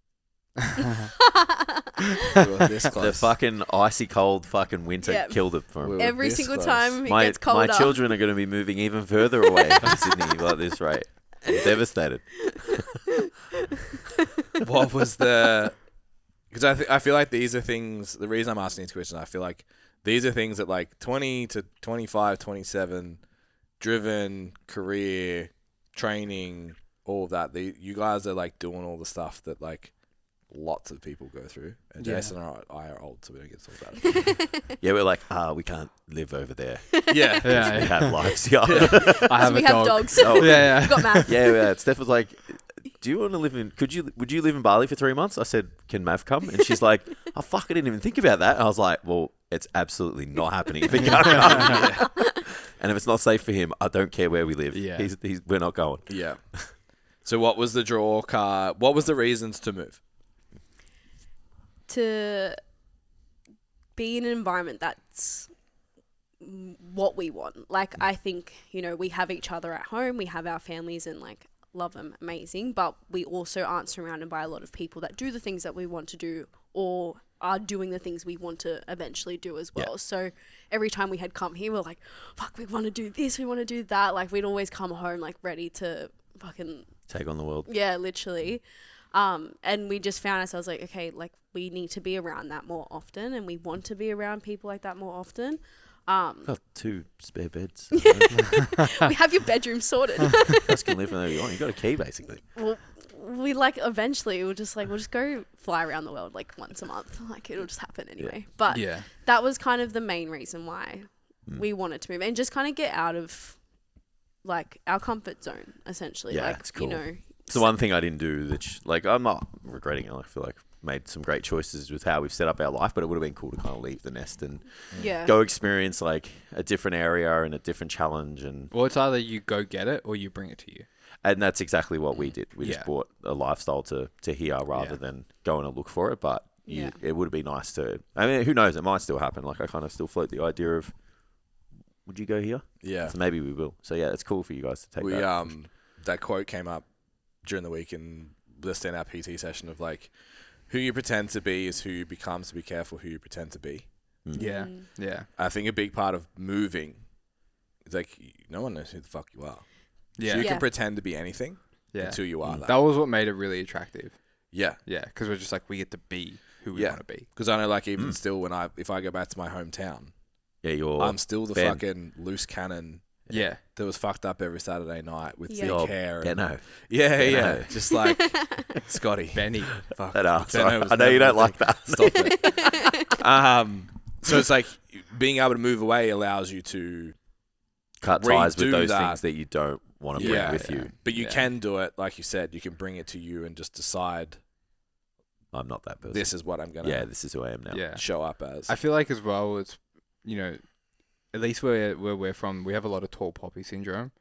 We were this The close. fucking icy cold fucking winter Yeah. killed it for him. We were Every this single close. time it My gets colder. children are going to be moving even further away from Sydney like this rate. I'm devastated. What was the? Because I feel like these are things. The reason I'm asking these questions, I feel like these are things that like 20 to 25, 27, driven career, training, all of that. You guys are like doing all the stuff that like lots of people go through. And Yeah. Jason and I are old, so we don't get to talk about it. Yeah, we're like, we can't live over there. Yeah. Yeah, We yeah. have lives. Yeah. I have So we a have dog. dogs. Oh, Yeah, We've got math. yeah. Steph was like, do you want to live in, would you live in Bali for 3 months? I said, can Mav come? And she's like, oh, fuck, I didn't even think about that. And I was like, well, it's absolutely not happening if he can't come. And if it's not safe for him, I don't care where we live. Yeah. We're not going. Yeah. So what was the draw card? What was the reasons to move? To be in an environment that's what we want. Like, I think, you know, we have each other at home, we have our families, and like love them, amazing, but we also aren't surrounded by a lot of people that do the things that we want to do or are doing the things we want to eventually do as well. Yeah. So every time we had come here, we're like, fuck, we want to do this, we want to do that. Like, we'd always come home like ready to fucking, Take on the world. yeah, literally. And we just found ourselves like, okay, like we need to be around that more often, and we want to be around people like that more often. Got 2 spare beds. We have your bedroom sorted. You guys can live whenever you want. You got a key, basically. Well, we like eventually we'll just go fly around the world like once a month. Like, it'll just happen anyway. But Yeah. that was kind of the main reason why we wanted to move, and just kind of get out of like our comfort zone, essentially. Yeah, like, it's cool. you know, It's the one thing I didn't do that, like, I'm not regretting it. I feel like made some great choices with how we've set up our life, but it would have been cool to kind of leave the nest and yeah. go experience like a different area and a different challenge. And Well, it's either you go get it or you bring it to you. that's exactly what we did. We Yeah. just brought a lifestyle to here rather Yeah. than going to look for it. But Yeah. it would be nice to, I mean, who knows? It might still happen. Like, I kind of still float the idea of, would you go here? Yeah. So maybe we will. So yeah, it's cool for you guys to take We that. that quote came up during the week in the Standout PT session of like, who you pretend to be is who you become, so be careful who you pretend to be. Yeah. Yeah. I think a big part of moving is like no one knows who the fuck you are. Yeah. So you Yeah. can pretend to be anything Yeah. until you are that. That was what made it really attractive. Yeah. Yeah. Because we're just like, we get to be who we Yeah. want to be. Because I know like even still if I go back to my hometown, Yeah, you're I'm still the Ben. fucking loose cannon Yeah. that was fucked up every Saturday night with Yeah. thick Yo, hair. And, Benno. yeah. Benno. Just like Scotty. Benny. Fuck. That ass. Benno was I know you never don't the like thing. that. Stop it. So it's like being able to move away allows you to Cut ties with redo those that. things that you don't want to bring Yeah, with yeah. you. But you Yeah. can do it, like you said, you can bring it to you and just decide I'm not that person. this is what I'm going to Yeah, this is who I am now. Yeah. show up as. I feel like as well, it's, you know, at least where we're from, we have a lot of tall poppy syndrome,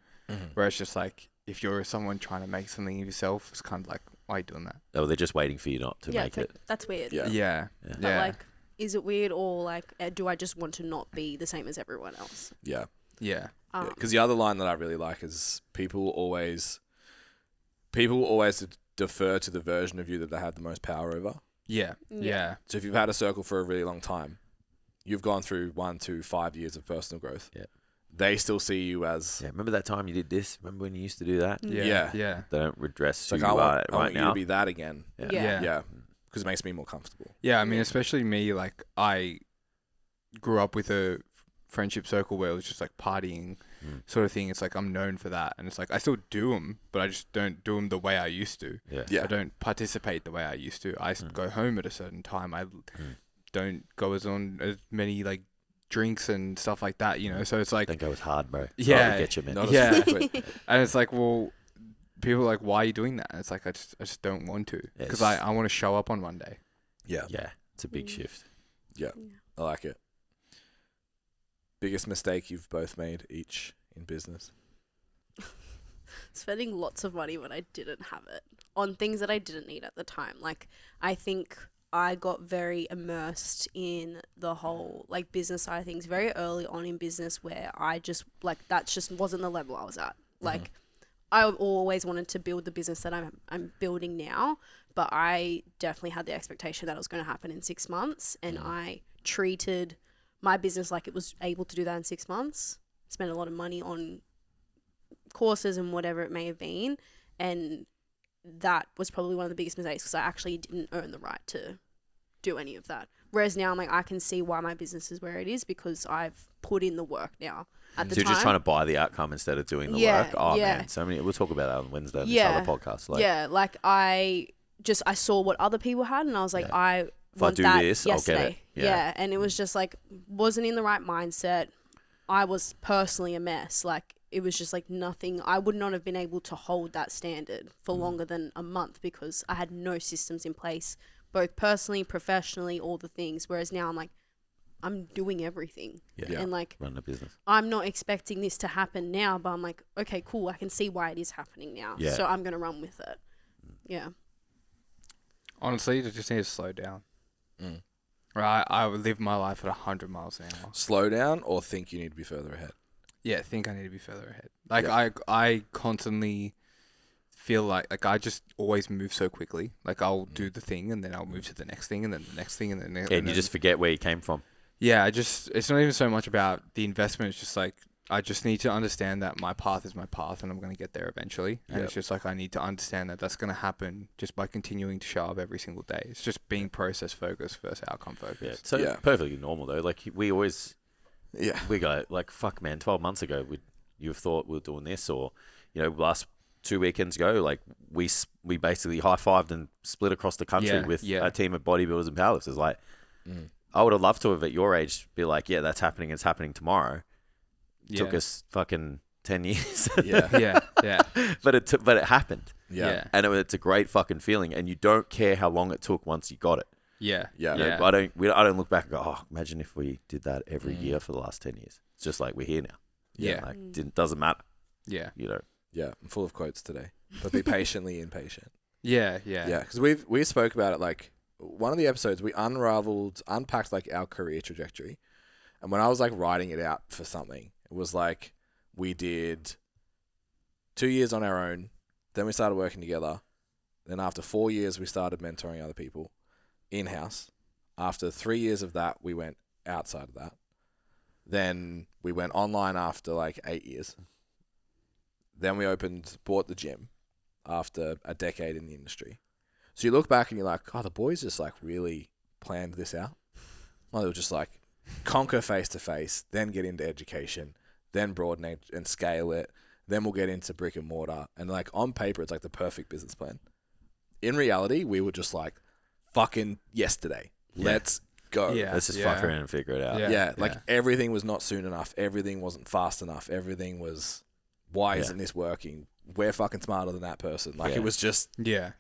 where it's just like, if you're someone trying to make something of yourself, it's kind of like, why are you doing that? Oh, they're just waiting for you not to yeah, make it's it. like, that's weird. Yeah. Yeah. Yeah. But like, is it weird or like do I just want to not be the same as everyone else? Yeah. Yeah. Because the other line that I really like is people will always defer to the version of you that they have the most power over. Yeah. Yeah. So if you've had a circle for a really long time, you've gone through 1 to 5 years of personal growth. Yeah. They still see you as Remember that time you did this? Remember when you used to do that? Yeah. It's They don't redress who like you I are want right you now. to be that again. Yeah. Yeah. Because it makes me more comfortable. Yeah, I mean, especially me, like, I grew up with a friendship circle where it was just, like, partying sort of thing. It's like, I'm known for that. And it's like, I still do them, but I just don't do them the way I used to. Yeah. I don't participate the way I used to. I go home at a certain time. I don't go on as many, like, drinks and stuff like that, you know? So it's like... Don't go as hard, bro. Yeah. I'll get you, man. Not as Yeah. frequent. And it's like, well... People are like, why are you doing that? And it's like, I just don't want to. Because I want to show up on Monday. Yeah. Yeah. It's a big shift. Yeah. I like it. Biggest mistake you've both made each in business? Spending lots of money when I didn't have it on things that I didn't need at the time. Like, I think I got very immersed in the whole, like, business side of things very early on in business where I just, like, that just wasn't the level I was at. Like, I always wanted to build the business that I'm building now, but I definitely had the expectation that it was going to happen in 6 months, and I treated my business like it was able to do that in 6 months. Spent a lot of money on courses and whatever it may have been, and that was probably one of the biggest mistakes because I actually didn't earn the right to do any of that. Whereas now I'm like, I can see why my business is where it is because I've put in the work now. At the So you're time, just trying to buy the outcome instead of doing the work. Oh man, so many. We'll talk about that on Wednesday on this other podcast. Like, like I saw what other people had, and I was like, I want do that this, I'll get yesterday. it. Yeah. And it was just like wasn't in the right mindset. I was personally a mess. Like it was just like nothing. I would not have been able to hold that standard for longer than a month because I had no systems in place, both personally, professionally, all the things. Whereas now I'm like, I'm doing everything. Yeah. And like, run the business. I'm not expecting this to happen now, but I'm like, okay, cool. I can see why it is happening now. Yeah. So I'm going to run with it. Yeah. Honestly, you just need to slow down. Right, I would live my life at 100 miles an hour. Slow down or think you need to be further ahead? Yeah, I think I need to be further ahead. Like Yeah. I constantly feel like I just always move so quickly. Like I'll do the thing and then I'll move to the next thing and then the next thing and then And you just forget where you came from. yeah, it's not even so much about the investment. It's just like I just need to understand that my path is my path and I'm going to get there eventually. And Yep. it's just like I need to understand that that's going to happen just by continuing to show up every single day. It's just being process focused versus outcome Yeah. focused. So Yeah. perfectly normal though. Like we always, Yeah. we go like, fuck man, 12 months ago, you have thought we were doing this, or, you know, last 2 weekends ago, like we basically high-fived and split across the country with a team of bodybuilders and powerlifters. Like, I would have loved to have at your age be like, yeah, that's happening. It's happening tomorrow. Took us fucking 10 years. Yeah. Yeah. but it happened. Yeah. And it's a great fucking feeling. And you don't care how long it took once you got it. Yeah. Yeah. You know, I don't look back and go, oh, imagine if we did that every year for the last 10 years. It's just like, we're here now. Yeah. Like, doesn't matter. Yeah. You know. Yeah. I'm full of quotes today. But be patiently impatient. Yeah. Yeah. Because we spoke about it like one of the episodes we unpacked like our career trajectory. And when I was like writing it out for something, it was like we did 2 years on our own. Then we started working together. Then after 4 years, we started mentoring other people in-house. After 3 years of that, we went outside of that. Then we went online after like 8 years. Then we bought the gym after a decade in the industry. So you look back and you're like, oh, the boys just like really planned this out. Well, they were just like conquer face-to-face, then get into education, then broaden it and scale it. Then we'll get into brick and mortar. And like on paper, it's like the perfect business plan. In reality, we were just like, fucking yesterday. Let's go. Yeah. Let's just fuck around and figure it out. Yeah. Everything was not soon enough. Everything wasn't fast enough. Everything was, why isn't this working? We're fucking smarter than that person. Like it was just Yeah.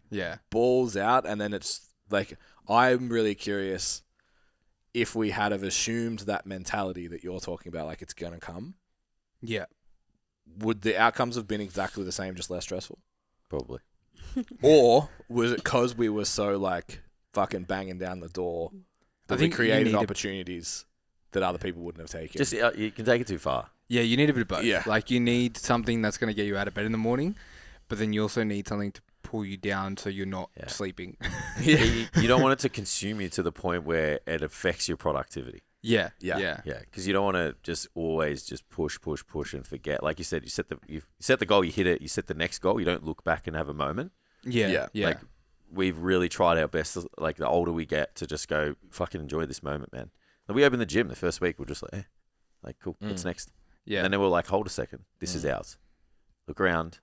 balls out. And then it's like, I'm really curious if we had have assumed that mentality that you're talking about, like it's going to come. Yeah. Would the outcomes have been exactly the same, just less stressful? Probably. Or was it because we were so like fucking banging down the door That we think you created need opportunities that other people wouldn't have taken. Just you can take it too far. Yeah, you need a bit of both. Yeah. Like, you need something that's going to get you out of bed in the morning, but then you also need something to pull you down so you're not sleeping. You don't want it to consume you to the point where it affects your productivity. Yeah. Yeah. Yeah, because you don't want to just always just push and forget. Like you said, you set the goal, you hit it, you set the next goal. You don't look back and have a moment. Yeah. Like, we've really tried our best, like, the older we get, to just go, fucking enjoy this moment, man. Like, we opened the gym the first week, we're just like, like, cool, what's next? Yeah. And then we're like, hold a second, this is ours. Look around,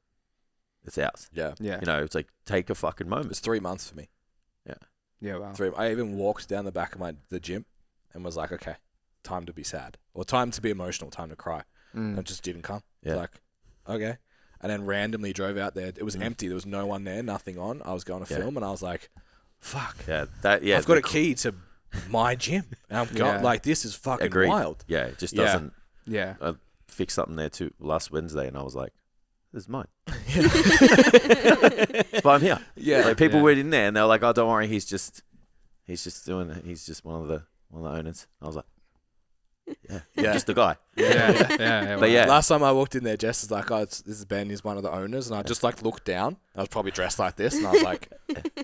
it's ours. Yeah. Yeah. You know, it's like, take a fucking It moment. was 3 months for me. Yeah, wow. I even walked down the back of the gym and was like, okay, time to be sad. Or time to be emotional, time to cry. And it just didn't come. Yeah. Like, okay. And then randomly drove out there. It was empty. There was no one there, nothing on. I was going to film and I was like, fuck. Yeah, I've got a key to my gym. And I'm going, Yeah. like, this is fucking Agreed. wild. Yeah, it just Yeah. doesn't. Yeah. I fixed something there too last Wednesday, and I was like, this is mine. But I'm here. Yeah. Like, people Yeah. were in there, and they were like, oh, don't worry, he's just one of the owners. I was like, Yeah. just the guy. Yeah. But yeah. Last time I walked in there, Jess is like, oh, this is Ben. He's one of the owners. And I just, like, looked down. I was probably dressed like this. And I was like,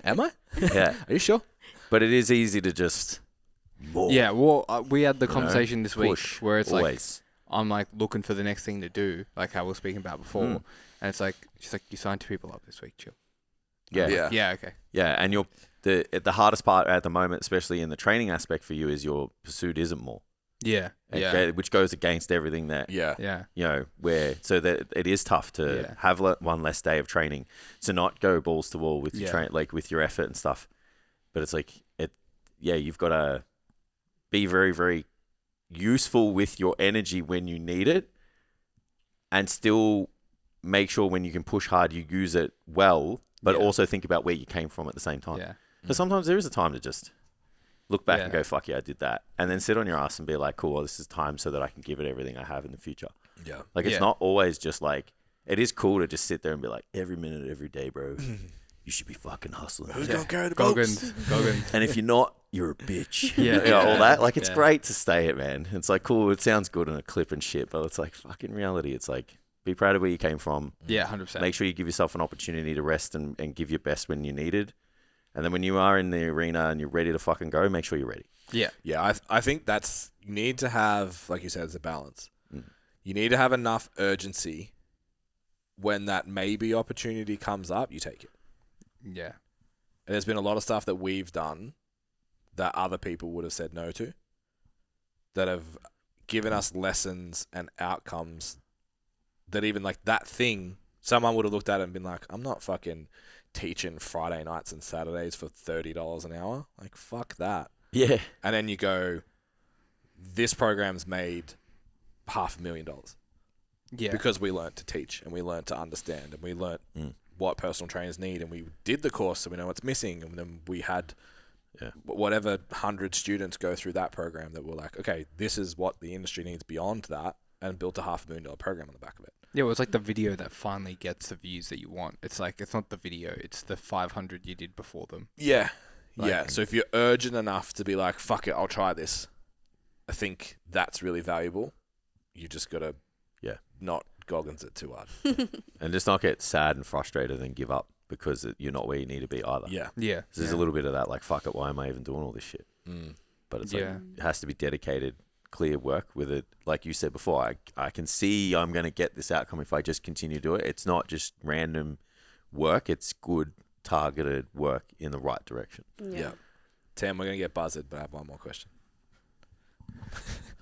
am I? Yeah. Are you sure? But it is easy to just more. Yeah, well, we had the You know, conversation this week push, where it's always. like, I'm like looking for the next thing to do, like how we were speaking about before. And it's like, she's like, you signed 2 people up this week, chill. Yeah. Yeah. Yeah, okay. Yeah, and the hardest part at the moment, especially in the training aspect for you, is your pursuit isn't more. Yeah. Which goes against everything that Yeah. Yeah. you know, so that it is tough to have one less day of training, to not go balls to wall with your like with your effort and stuff. But it's like you've got to be very, very useful with your energy when you need it, and still make sure when you can push hard you use it well, but also think about where you came from at the same time. Yeah. Because sometimes there is a time to just look back and go, fuck yeah, I did that. And then sit on your ass and be like, cool, well, this is time so that I can give it everything I have in the future. Yeah. Like, it's not always just like, it is cool to just sit there and be like, every minute, every day, bro, you should be fucking hustling. Who's going to carry the Goggins. And if you're not, you're a bitch. Yeah. You know, all that. Like, it's great to say it, man. It's like, cool, it sounds good in a clip and shit, but it's like, fucking reality. It's like, be proud of where you came from. Yeah, 100%. Make sure you give yourself an opportunity to rest and give your best when you needed. And then when you are in the arena and you're ready to fucking go, make sure you're ready. Yeah. Yeah, I think you need to have, like you said, it's a balance. You need to have enough urgency when that maybe opportunity comes up, you take it. Yeah. And there's been a lot of stuff that we've done that other people would have said no to, that have given us lessons and outcomes that even like that thing, someone would have looked at it and been like, I'm not fucking teaching Friday nights and Saturdays for $30 an hour. Like, fuck that. Yeah. And then you go, this program's made $500,000 Yeah. because we learnt to teach and we learnt to understand and we learnt what personal trainers need, and we did the course so we know what's missing, and then we had whatever 100 students go through that program that were like, okay, this is what the industry needs beyond that, and built a $500,000 program on the back of it. Yeah, well, it's like the video that finally gets the views that you want. It's like, it's not the video, it's the 500 you did before them. Yeah. Like, yeah. So if you're urgent enough to be like, fuck it, I'll try this, I think that's really valuable. You just got to not Goggins it too hard. And just not get sad and frustrated and give up because you're not where you need to be either. Yeah. Yeah. There's a little bit of that, like, fuck it, why am I even doing all this shit? But it's like, it has to be dedicated, clear work with it. Like you said before, I can see I'm going to get this outcome if I just continue to do it. It's not just random work. It's good, targeted work in the right direction. Yeah. Tam, we're going to get buzzed, but I have one more question.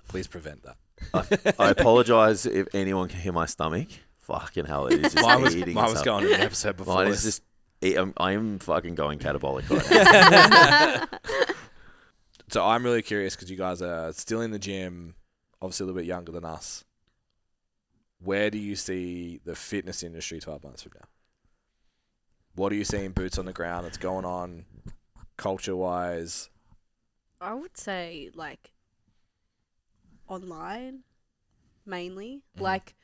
Please prevent that. I apologize if anyone can hear my stomach. Fucking hell, it is just Mine was itself. going in the episode before. Mine is just, I am fucking going catabolic right now. So I'm really curious because you guys are still in the gym, obviously a little bit younger than us. Where do you see the fitness industry 12 months from now? What are you seeing boots on the ground that's going on culture-wise? I would say, like, online, mainly. Like,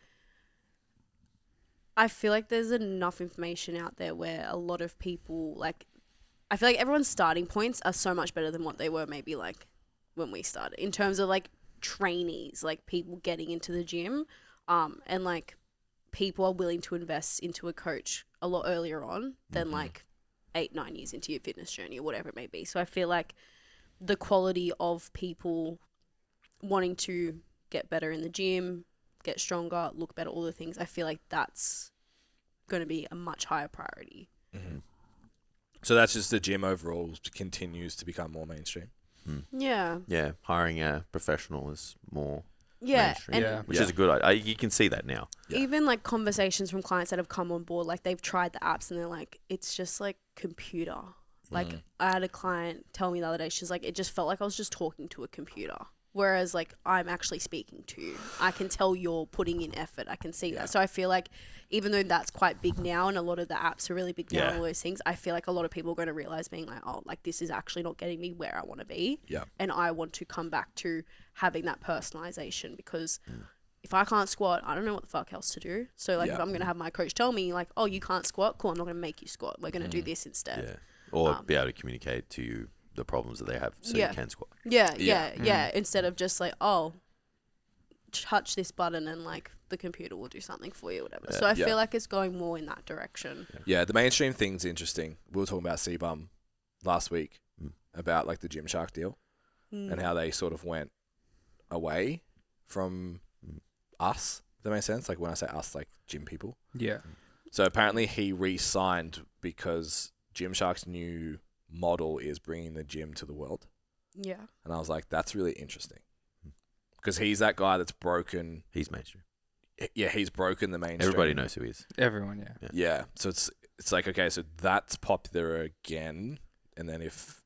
I feel like there's enough information out there where a lot of people, like, I feel like everyone's starting points are so much better than what they were maybe, like, when we started in terms of like trainees, like people getting into the gym, and like people are willing to invest into a coach a lot earlier on than like 8-9 years into your fitness journey or whatever it may be. So I feel like the quality of people wanting to get better in the gym, get stronger, look better, all the things, I feel like that's going to be a much higher priority. Mm-hmm. So that's just the gym overall continues to become more mainstream. Yeah. Yeah, hiring a professional is more Yeah. mainstream, And which is a good idea. You can see that now. Yeah. even like conversations from clients that have come on board, like they've tried the apps and they're like, it's just like computer. Like I had a client tell me the other day, she's like, it just felt like I was just talking to a computer. Whereas like I'm actually speaking to you. I can tell you're putting in effort. I can see that. So I feel like even though that's quite big now and a lot of the apps are really big now and all those things, I feel like a lot of people are going to realize being like, oh, like this is actually not getting me where I want to be. Yeah. And I want to come back to having that personalization because if I can't squat, I don't know what the fuck else to do. So like if I'm going to have my coach tell me like, oh, you can't squat, cool, I'm not going to make you squat. We're going to do this instead. Yeah. Or be able to communicate to you the problems that they have so you can squat. Yeah. Instead of just like, oh, touch this button and like the computer will do something for you or whatever. So I feel like it's going more in that direction. Yeah, the mainstream thing's interesting. We were talking about CBum last week about like the Gymshark deal and how they sort of went away from us. Does that make sense? Like when I say us, like gym people. Yeah. So apparently he re-signed because Gymshark's new model is bringing the gym to the world. Yeah. And I was like, that's really interesting. Because he's that guy that's broken. He's mainstream. Yeah, he's broken the mainstream. Everybody knows who he is. Everyone, Yeah. So it's like, okay, so that's popular again. And then if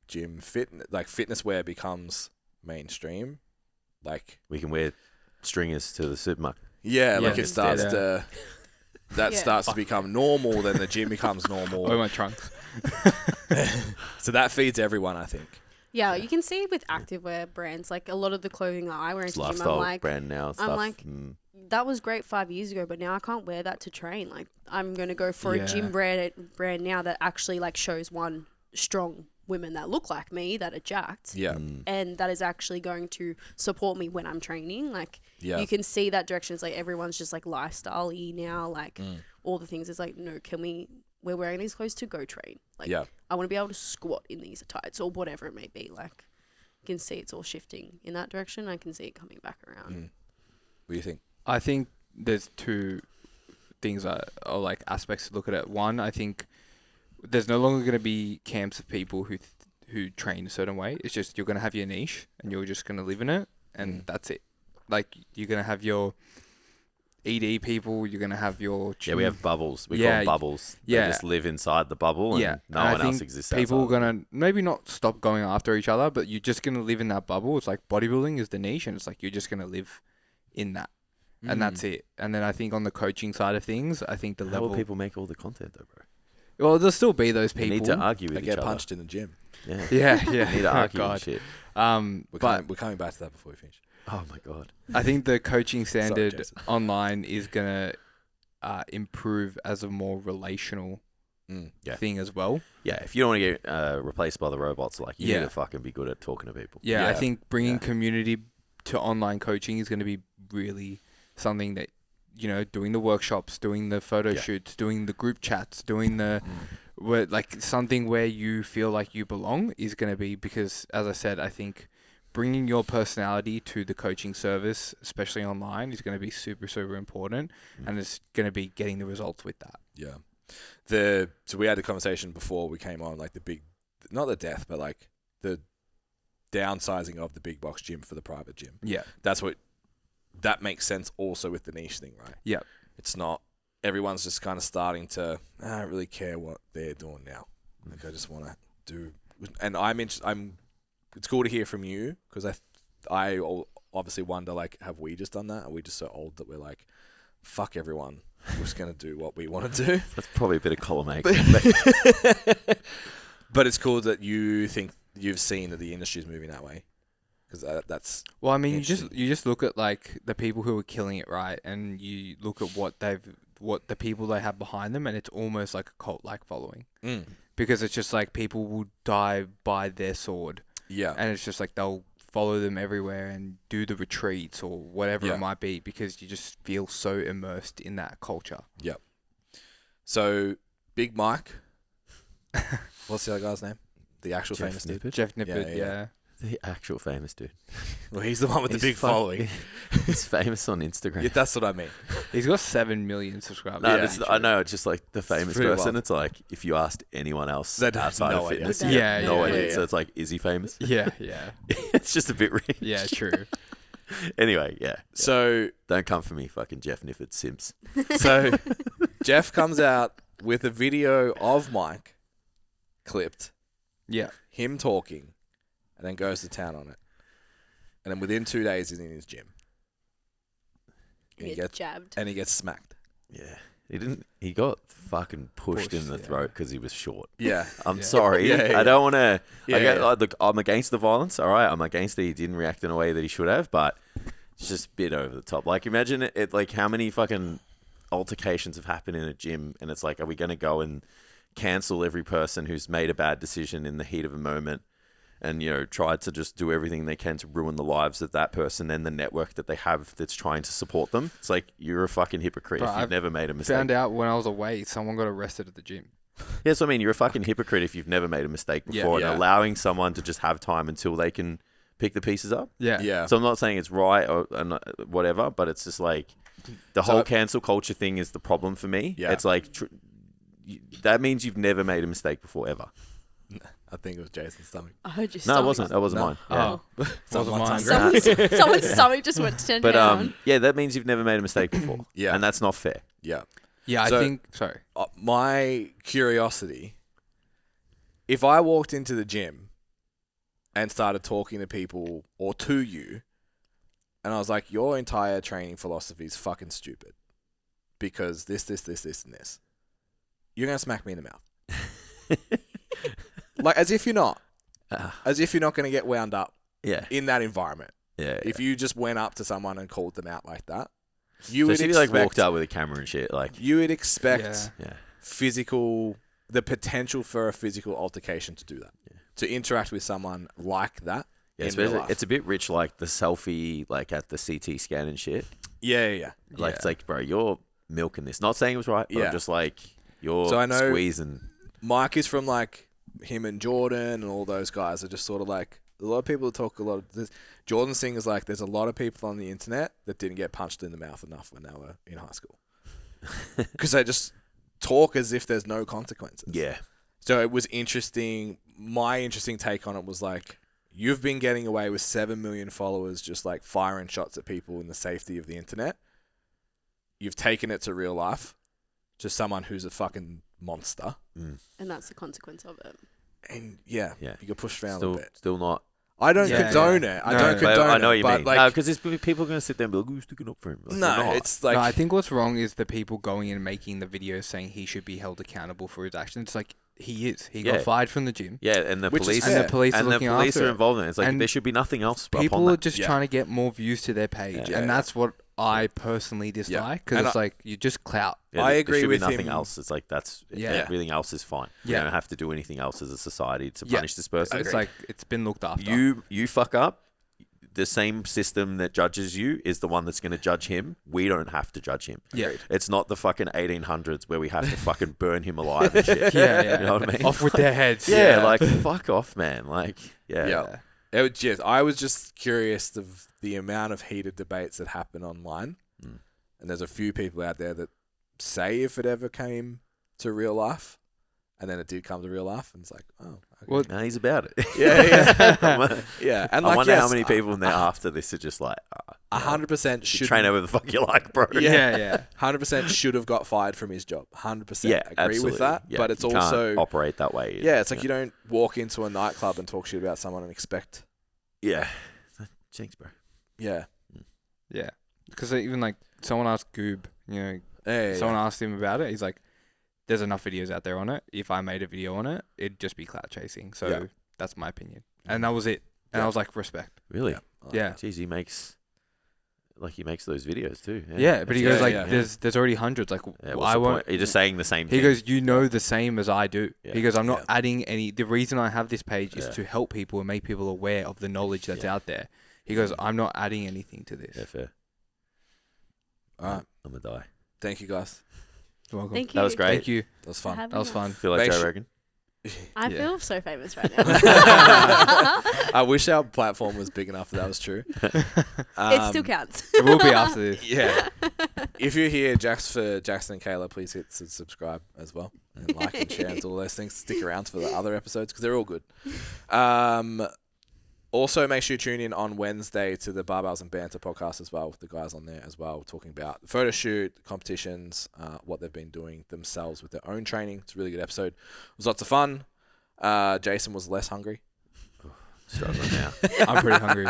fitness wear becomes mainstream, like We can wear stringers to the supermarket. like it instead, starts to starts to become normal, then the gym becomes normal. Oh, my trunks. So that feeds everyone, I think. Yeah, you can see with activewear brands, like a lot of the clothing that I wear into It's the gym, lifestyle I'm like, brand now. Stuff. that was great 5 years ago, but now I can't wear that to train. Like I'm going to go for a gym brand now that actually like shows one strong women that look like me, that are jacked. Yeah. And that is actually going to support me when I'm training. Like you can see that direction. It's like everyone's just like lifestyle-y now, like all the things. It's like, no, we're wearing these clothes to go train. Like I want to be able to squat in these tights or whatever it may be. Like you can see it's all shifting in that direction. I can see it coming back around. What do you think? I think there's two things or like aspects to look at it. One, I think there's no longer going to be camps of people who train a certain way. It's just you're going to have your niche and you're just going to live in it, and that's it. Like you're going to have your ED people, you're going to have your... we have bubbles. We call them bubbles. They just live inside the bubble and no one else exists outside. People are going to maybe not stop going after each other, but you're just going to live in that bubble. It's like bodybuilding is the niche, and it's like you're just going to live in that. And that's it. And then I think on the coaching side of things, I think the How level... will people make all the content though, bro? Well, there'll still be those people. They need to argue with They each get other. punched in the gym. Yeah. Yeah. They need to argue God. and shit. We're coming back to that before we finish. Oh my God. I think the coaching standard Jason. online is going to improve as a more relational thing as well. Yeah, if you don't want to get replaced by the robots, like you need to fucking be good at talking to people. Yeah, I think bringing community to online coaching is going to be really something that, you know, doing the workshops, doing the photo shoots, doing the group chats, doing the like something where you feel like you belong is going to be, because as I said, I think bringing your personality to the coaching service, especially online, is going to be super, super important, and it's going to be getting the results with that. Yeah. So we had a conversation before we came on, like not the death, but like the downsizing of the big box gym for the private gym. Yeah. That makes sense also with the niche thing, right? Yeah. It's not, everyone's just kind of starting to, I don't really care what they're doing now. Like I just want to do, and it's cool to hear from you, because I obviously wonder, like, have we just done that? Are we just so old that we're like, fuck everyone, we're just going to do what we want to do? That's probably a bit of column A. But it's cool that you think you've seen that the industry is moving that way. Because that's... Well, I mean, you just look at, like, the people who are killing it, right? And you look at what the people they have behind them, and it's almost like a cult-like following. Because it's just like people will die by their sword. Yeah. And it's just like they'll follow them everywhere and do the retreats or whatever Yeah. it might be because you just feel so immersed in that culture. So, Big Mike. What's the other guy's name? The actual Jeff famous dude. Nippert? Jeff Nippert, yeah. yeah. The actual famous dude. Well, he's the one with the He's big following. He's famous on Instagram. Yeah, that's what I mean. He's got 7 million subscribers. No, Yeah. I know. It's just like the famous pretty person. wild. It's like if you asked anyone else They'd have outside no of idea. fitness, Yeah. you Yeah, have no yeah, idea. yeah. So it's like, is he famous? Yeah, yeah. It's just a bit weird. Yeah, true. Anyway, yeah. So, Don't come for me, fucking Jeff Nifford Simps. so Jeff comes out with a video of Mike clipped, Yeah. him talking, and then goes to town on it. And then within 2 days, he's in his gym. And he Get gets jabbed. and he gets smacked. Yeah. He didn't. He got fucking pushed in the yeah. throat because he was short. Yeah. I'm Yeah. sorry. Yeah, yeah. I don't want to. Yeah. Look, I'm against the violence. All right, I'm against that he didn't react in a way that he should have, but it's just a bit over the top. Like, imagine it. Like, how many fucking altercations have happened in a gym, and it's like, are we going to go and cancel every person who's made a bad decision in the heat of a moment? And, you know, tried to just do everything they can to ruin the lives of that person and the network that they have that's trying to support them. It's like, you're a fucking hypocrite Bro, if you've I've never made a mistake. Found out when I was away, someone got arrested at the gym. Yes, I mean, you're a fucking hypocrite if you've never made a mistake Yeah. before Yeah. and allowing someone to just have time until they can pick the pieces up. Yeah. Yeah. So I'm not saying it's right or whatever, but it's just like the So- whole cancel culture thing is the problem for me. Yeah. It's like that means you've never made a mistake before ever. I think it was Jason's stomach. I heard you. No, it wasn't. That wasn't No. mine. Yeah. Oh, Someone's wasn't mine. hungry. Someone's stomach just went 10 But down. yeah, that means you've never made a mistake before. Yeah. And that's not fair. Yeah. Yeah, So- I think. Sorry. My curiosity, if I walked into the gym and started talking to people or to you, and I was like, your entire training philosophy is fucking stupid because this, and this, you're going to smack me in the mouth. Like, as if you're not. As if you're not going to get wound up Yeah. in that environment. Yeah. If you just went up to someone and called them out like that, you So would if you expect, like walked out with a camera and shit, like you would expect Yeah. yeah. the potential for a physical altercation to do that. To interact with someone like that. Yeah, in real life. it's a bit rich, like the selfie, like at the CT scan and shit. Yeah. Like Yeah. it's like, bro, you're milking this. Not saying it was right, but Yeah. I'm just like you're So I know- squeezing. Mike is from like him and Jordan and all those guys are just sort of like a lot of people talk a lot of this. Jordan's thing is like there's a lot of people on the internet that didn't get punched in the mouth enough when they were in high school because they just talk as if there's no consequences. Yeah, So it was interesting. My interesting take on it was like, you've been getting away with 7 million followers just like firing shots at people in the safety of the internet. You've taken it to real life, just someone who's a fucking monster. mm. And that's the consequence of it. And yeah, Yeah. you get pushed around a bit. still not. I don't Yeah, condone yeah. it. I No, don't but condone it. I know what you but mean. like, Because people are going to sit there and be like, "Who's sticking up for him?" Like, they're no, not. it's like, No, I think what's wrong is the people going in and making the videos saying he should be held accountable for his actions. It's like he is. He Yeah. got fired from the gym. Yeah, and the Which is police fair. And the police are and the looking police after are it. involved in it. It's like And there should be nothing else. People upon are that. just Yeah. trying to get more views to their page, Yeah. and that's what I personally dislike because And it's like you just clout. Yeah, I there agree should with be nothing him. else. It's like that's Yeah. everything else is fine. We Yeah. don't have to do anything else as a society to Yeah. punish this person. It's like it's been looked after. You fuck up. The same system that judges you is the one that's going to judge him. We don't have to judge him. Yeah. It's not the fucking 1800s where we have to fucking burn him alive and shit. Yeah. You know what I mean? Off with their heads. Yeah, like fuck off, man. Like, yeah. Yeah. It was just, I was just curious of the amount of heated debates that happen online. Mm. And there's a few people out there that say if it ever came to real life, and then it did come to real life, and it's like, oh, okay. Well, No, he's about it. yeah. Yeah. And I like, wonder yes, how many people in there after this are just like, 100% you should train over the fuck you like, bro. yeah. 100% should have got fired from his job. 100% Yeah, agree absolutely. with that. Yeah, But it's you can't also operate that way. yeah, it's like you don't walk into a nightclub and talk shit about someone and expect Yeah. Jinx, bro. yeah. Yeah. Because even like someone asked Goob, someone asked him about it. He's like, "There's enough videos out there on it. If I made a video on it, it'd just be clout chasing." So Yeah. that's my opinion, and that was it. And Yeah. I was like, respect. Really? Yeah. Yeah. Jeez, he makes like he makes those videos too. Yeah, but he goes like, yeah. there's already hundreds. Like, Yeah, what's I the won't. point? You're just saying the same thing. He goes, you know the same as I do. Yeah. He goes, I'm not Yeah. adding any. The reason I have this page is Yeah. to help people and make people aware of the knowledge that's Yeah. out there. He goes, I'm not adding anything to this. Yeah, fair. All right. I'm gonna die. Thank you, guys. You're welcome. Thank you. That was great. Thank you. That was for fun. having That was us. fun. Feel like Make Joe su- Rogan. I Yeah. feel so famous right now. I wish our platform was big enough that was true. It still counts. It will be after this. Yeah. If you're here, for Jackson and Kayla, please hit subscribe as well. And like and share and all those things. Stick around for the other episodes because they're all good. Also, make sure you tune in on Wednesday to the Barbells and Banter podcast as well with the guys on there as well, talking about the photo shoot, competitions, what they've been doing themselves with their own training. It's a really good episode. It was lots of fun. Jason was less hungry. Struggling now. I'm pretty hungry.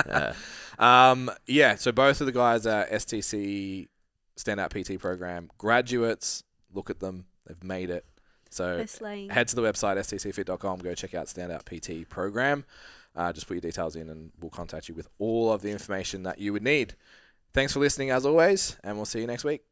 Yeah. So both of the guys are STC Standout PT program graduates. Look at them. They've made it. So They're slaying. head to the website, stcfit.com. Go check out Standout PT program. Just put your details in and we'll contact you with all of the information that you would need. Thanks for listening as always, and we'll see you next week.